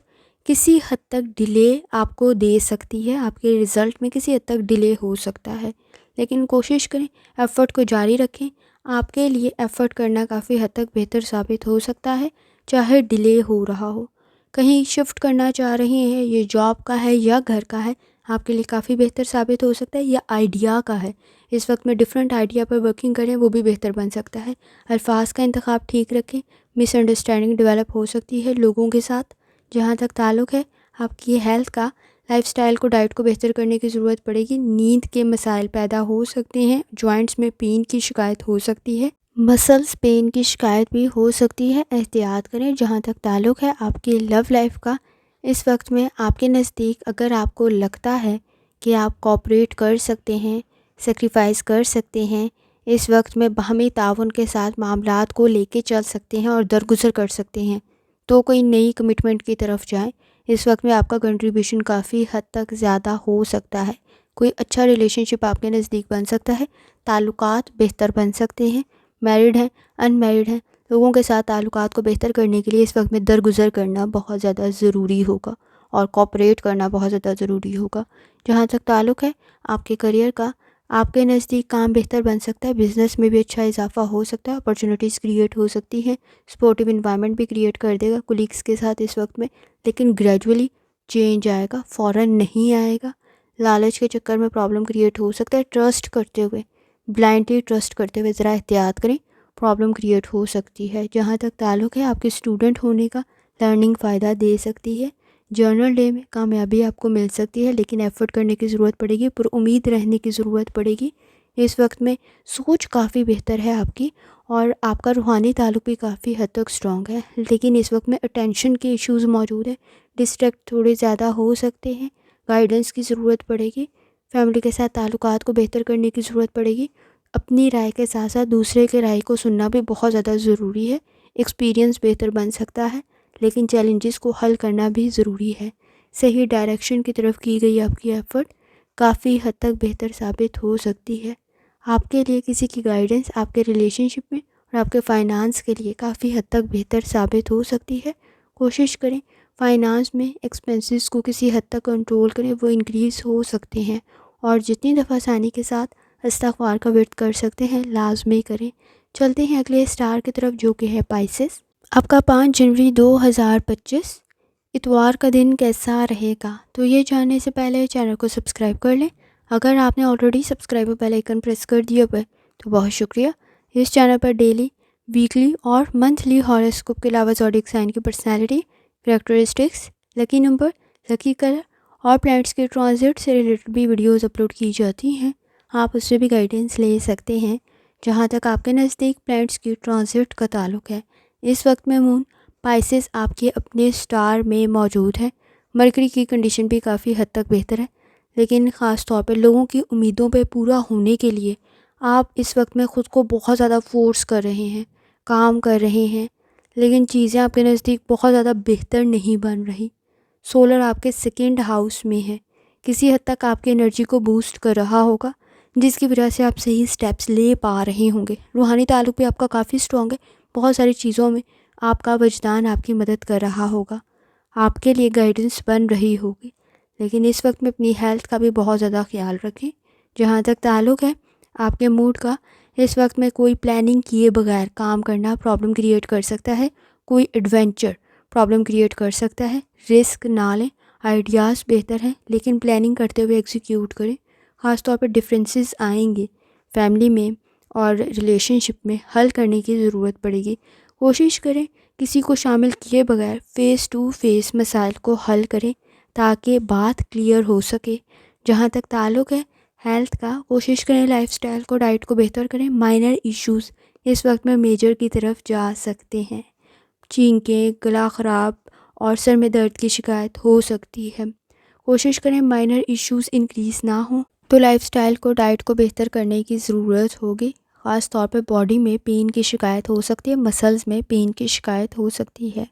کسی حد تک ڈیلے آپ کو دے سکتی ہے، آپ کے رزلٹ میں کسی حد تک ڈیلے ہو سکتا ہے، لیکن کوشش کریں ایفرٹ کو جاری رکھیں۔ آپ کے لیے ایفرٹ کرنا کافی حد تک بہتر ثابت ہو سکتا ہے، چاہے ڈیلے ہو رہا ہو۔ کہیں شفٹ کرنا چاہ رہے ہیں، یہ جاب کا ہے یا گھر کا ہے، آپ کے لیے کافی بہتر ثابت ہو سکتا ہے، یا آئیڈیا کا ہے، اس وقت میں ڈیفرنٹ آئیڈیا پر ورکنگ کریں، وہ بھی بہتر بن سکتا ہے۔ الفاظ کا انتخاب ٹھیک رکھیں، مس انڈرسٹینڈنگ ڈیولپ ہو سکتی ہے لوگوں کے ساتھ۔ جہاں تک تعلق ہے آپ کی ہیلتھ کا، لائف سٹائل کو، ڈائٹ کو بہتر کرنے کی ضرورت پڑے گی۔ نیند کے مسائل پیدا ہو سکتے ہیں، جوائنٹس میں پین کی شکایت ہو سکتی ہے، مسلز پین کی شکایت بھی ہو سکتی ہے، احتیاط کریں۔ جہاں تک تعلق ہے آپ کی لو لائف کا، اس وقت میں آپ کے نزدیک اگر آپ کو لگتا ہے کہ آپ کوآپریٹ کر سکتے ہیں، سیکریفائز کر سکتے ہیں، اس وقت میں باہمی تعاون کے ساتھ معاملات کو لے کے چل سکتے ہیں اور درگزر کر سکتے ہیں، تو کوئی نئی کمٹمنٹ کی طرف جائیں۔ اس وقت میں آپ کا کنٹریبیوشن کافی حد تک زیادہ ہو سکتا ہے، کوئی اچھا ریلیشن شپ آپ کے نزدیک بن سکتا ہے، تعلقات بہتر بن سکتے ہیں۔ میرڈ ہیں، ان میرڈ ہیں، لوگوں کے ساتھ تعلقات کو بہتر کرنے کے لیے اس وقت میں درگزر کرنا بہت زیادہ ضروری ہوگا اور کوآپریٹ کرنا بہت زیادہ ضروری ہوگا۔ جہاں تک تعلق ہے آپ کے کریئر کا، آپ کے نزدیک کام بہتر بن سکتا ہے، بزنس میں بھی اچھا اضافہ ہو سکتا ہے، اپرچونیٹیز کریٹ ہو سکتی ہیں، سپورٹیو انوائرمنٹ بھی کریٹ کر دے گا کولیگس کے ساتھ اس وقت میں، لیکن گریجولی چینج آئے گا، فوراً نہیں آئے گا۔ لالچ کے چکر میں پرابلم کریٹ ہو سکتا ہے، ٹرسٹ کرتے ہوئے، بلائنڈلی ٹرسٹ کرتے ہوئے ذرا احتیاط کریں، پرابلم کریٹ ہو سکتی ہے۔ جہاں تک تعلق ہے آپ کے اسٹوڈنٹ ہونے کا، لرننگ فائدہ دے سکتی ہے، جرنل ڈے میں کامیابی آپ کو مل سکتی ہے، لیکن ایفرٹ کرنے کی ضرورت پڑے گی، پر امید رہنے کی ضرورت پڑے گی۔ اس وقت میں سوچ کافی بہتر ہے آپ کی، اور آپ کا روحانی تعلق بھی کافی حد تک اسٹرانگ ہے، لیکن اس وقت میں اٹینشن کے ایشوز موجود ہیں، ڈسٹریکٹ تھوڑے زیادہ ہو سکتے ہیں، گائیڈنس کی ضرورت پڑے گی، فیملی کے ساتھ تعلقات کو بہتر کرنے کی ضرورت پڑے گی۔ اپنی رائے کے ساتھ ساتھ دوسرے کے رائے کو سننا بھی بہت زیادہ ضروری ہے۔ ایکسپیرینس بہتر بن سکتا ہے، لیکن چیلنجز کو حل کرنا بھی ضروری ہے۔ صحیح ڈائریکشن کی طرف کی گئی آپ کی ایفرٹ کافی حد تک بہتر ثابت ہو سکتی ہے۔ آپ کے لیے کسی کی گائیڈنس آپ کے ریلیشن شپ میں اور آپ کے فائنانس کے لیے کافی حد تک بہتر ثابت ہو سکتی ہے۔ کوشش کریں فائنانس میں ایکسپنسز کو کسی حد تک کنٹرول کریں، وہ انکریز ہو سکتے ہیں، اور جتنی دفعہ آسانی کے ساتھ استغفار کا ورد کر سکتے ہیں لازمی کریں۔ چلتے ہیں اگلے اسٹار کی طرف جو کہ ہے پائسس۔ آپ کا 5 جنوری 2025 اتوار کا دن کیسا رہے گا؟ تو یہ جاننے سے پہلے چینل کو سبسکرائب کر لیں۔ اگر آپ نے already subscribe bell icon press کر دیا ہے تو بہت شکریہ۔ اس چینل پر ڈیلی، ویکلی اور منتھلی ہاروسکوپ کے علاوہ زوڈیک سائن کی personality, characteristics, lucky number, lucky colour اور پلانٹس کے ٹرانزٹ سے ریلیٹڈ بھی ویڈیوز اپلوڈ کی جاتی ہیں، آپ اس سے بھی گائیڈنس لے سکتے ہیں۔ جہاں تک آپ کے نزدیک پلانٹس کی ٹرانزٹ کا تعلق ہے، اس وقت میں مون پائسس آپ کے اپنے سٹار میں موجود ہے، مرکری کی کنڈیشن بھی کافی حد تک بہتر ہے، لیکن خاص طور پہ لوگوں کی امیدوں پہ پورا ہونے کے لیے آپ اس وقت میں خود کو بہت زیادہ فورس کر رہے ہیں، کام کر رہے ہیں، لیکن چیزیں آپ کے نزدیک بہت زیادہ بہتر نہیں بن رہی۔ سولر آپ کے 2nd ہاؤس میں ہے، کسی حد تک آپ کی انرجی کو بوسٹ کر رہا ہوگا، جس کی وجہ سے آپ صحیح سٹیپس لے پا رہے ہوں گے۔ روحانی تعلق بھی آپ کا کافی اسٹرانگ ہے، بہت ساری چیزوں میں آپ کا وجدان آپ کی مدد کر رہا ہوگا، آپ کے لیے گائیڈنس بن رہی ہوگی، لیکن اس وقت میں اپنی ہیلتھ کا بھی بہت زیادہ خیال رکھیں۔ جہاں تک تعلق ہے آپ کے موڈ کا، اس وقت میں کوئی پلاننگ کیے بغیر کام کرنا پرابلم کریٹ کر سکتا ہے، کوئی ایڈونچر پرابلم کریٹ کر سکتا ہے، رسک نہ لیں، آئیڈیاز بہتر ہیں لیکن پلاننگ کرتے ہوئے ایگزیکیوٹ کریں۔ خاص طور پر ڈفرینسز آئیں گے فیملی میں اور ریلیشن شپ میں، حل کرنے کی ضرورت پڑے گی۔ کوشش کریں کسی کو شامل کیے بغیر فیس ٹو فیس مسائل کو حل کریں تاکہ بات کلیئر ہو سکے۔ جہاں تک تعلق ہے ہیلتھ کا، کوشش کریں لائف سٹائل کو، ڈائٹ کو بہتر کریں۔ مائنر ایشوز اس وقت میں میجر کی طرف جا سکتے ہیں، چھینکیں، گلا خراب اور سر میں درد کی شکایت ہو سکتی ہے۔ کوشش کریں مائنر ایشوز انکریز نہ ہوں. تو لائف سٹائل کو ڈائٹ کو بہتر کرنے کی ضرورت ہوگی. خاص طور پہ باڈی میں پین کی شکایت ہو سکتی ہے، مسلز میں پین کی شکایت ہو سکتی ہے.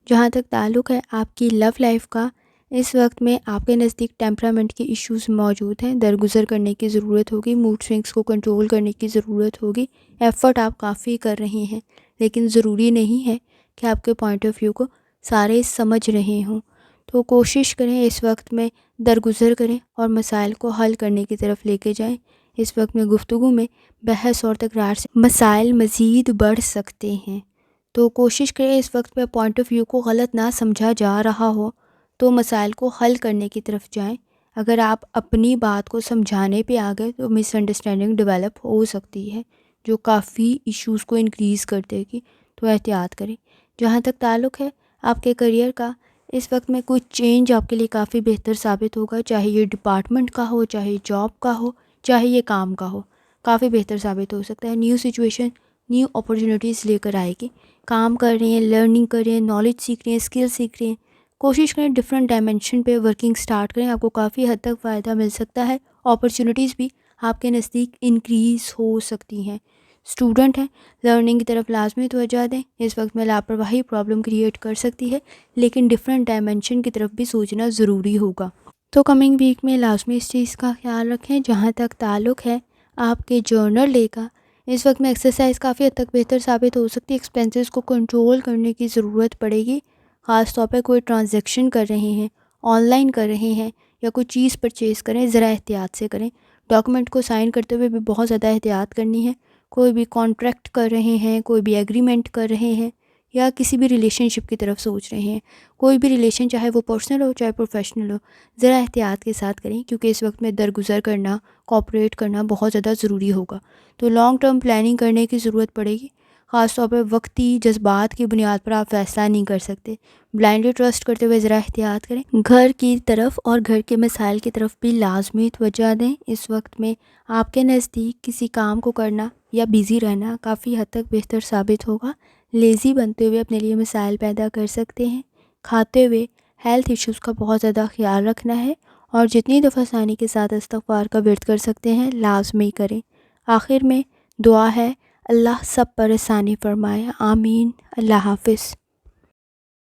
جہاں تک تعلق ہے آپ کی لو لائف کا، اس وقت میں آپ کے نزدیک ٹیمپرامنٹ کی ایشوز موجود ہیں، درگزر کرنے کی ضرورت ہوگی، موڈ سوئنگس کو کنٹرول کرنے کی ضرورت ہوگی. ایفرٹ آپ کافی کر رہے ہیں، لیکن ضروری نہیں ہے کہ آپ کے پوائنٹ آف ویو کو سارے سمجھ رہے ہوں. تو کوشش کریں اس وقت میں درگزر کریں اور مسائل کو حل کرنے کی طرف لے کے جائیں. اس وقت میں گفتگو میں بحث اور تکرار سے مسائل مزید بڑھ سکتے ہیں. تو کوشش کریں اس وقت پہ پوائنٹ آف ویو کو غلط نہ سمجھا جا رہا ہو تو مسائل کو حل کرنے کی طرف جائیں. اگر آپ اپنی بات کو سمجھانے پہ آ گئے تو مس انڈرسٹینڈنگ ڈیولپ ہو سکتی ہے جو کافی ایشوز کو انکریز کر دے گی. تو احتیاط کریں. جہاں تک تعلق ہے آپ کے کریئر کا، اس وقت میں کچھ چینج آپ کے لیے کافی بہتر ثابت ہوگا، چاہے یہ ڈپارٹمنٹ کا ہو، چاہے جاب کا ہو، چاہے یہ کام کا ہو، کافی بہتر ثابت ہو سکتا ہے. نیو سچویشن نیو اپرچونیٹیز لے کر آئے گی. کام کر رہے ہیں، لرننگ کر رہے ہیں، نالج سیکھ رہے ہیں، اسکل سیکھ رہے ہیں، کوشش کریں ڈفرینٹ ڈائمینشن پہ ورکنگ سٹارٹ کریں. آپ کو کافی حد تک فائدہ مل سکتا ہے. اپرچونیٹیز بھی آپ کے نزدیک انکریز ہو سکتی ہیں. اسٹوڈنٹ ہیں، لرننگ کی طرف لازمی توجہ دیں. اس وقت میں لاپرواہی پرابلم کریٹ کر سکتی ہے، لیکن ڈفرینٹ ڈائمینشن کی طرف بھی سوچنا ضروری ہوگا. تو کمنگ ویک میں لازمی اس چیز کا خیال رکھیں. جہاں تک تعلق ہے آپ کے جرنل ڈے کا، اس وقت میں ایکسرسائز کافی حد تک بہتر ثابت ہو سکتی ہے. ایکسپینسز کو کنٹرول کرنے کی ضرورت پڑے گی. خاص طور پہ کوئی ٹرانزیکشن کر رہے ہیں، آن لائن کر رہے ہیں یا کوئی چیز پرچیز کریں، ذرا احتیاط سے کریں. ڈاکومنٹ کو سائن کرتے ہوئے بھی بہت زیادہ احتیاط کرنی ہے. کوئی بھی کانٹریکٹ کر رہے ہیں، کوئی بھی ایگریمنٹ کر رہے ہیں یا کسی بھی ریلیشن شپ کی طرف سوچ رہے ہیں، کوئی بھی ریلیشن چاہے وہ پرسنل ہو چاہے پروفیشنل ہو، ذرا احتیاط کے ساتھ کریں کیونکہ اس وقت میں درگزر کرنا، کوآپریٹ کرنا بہت زیادہ ضروری ہوگا. تو لانگ ٹرم پلاننگ کرنے کی ضرورت پڑے گی. خاص طور پہ وقتی جذبات کی بنیاد پر آپ فیصلہ نہیں کر سکتے. بلائنڈلی ٹرسٹ کرتے ہوئے ذرا احتیاط کریں. گھر کی طرف اور گھر کے مسائل کی طرف بھی لازمی توجہ دیں. اس وقت میں آپ کے نزدیک کسی کام کو کرنا یا بیزی رہنا کافی حد تک بہتر ثابت ہوگا. لیزی بنتے ہوئے اپنے لیے مسائل پیدا کر سکتے ہیں. کھاتے ہوئے ہیلتھ ایشوز کا بہت زیادہ خیال رکھنا ہے اور جتنی دفعہ آسانی کے ساتھ استغفار کا ورد کر سکتے ہیں لازمی کریں. آخر میں دعا ہے اللہ سب پر آسانی فرمائے. آمین. اللہ حافظ.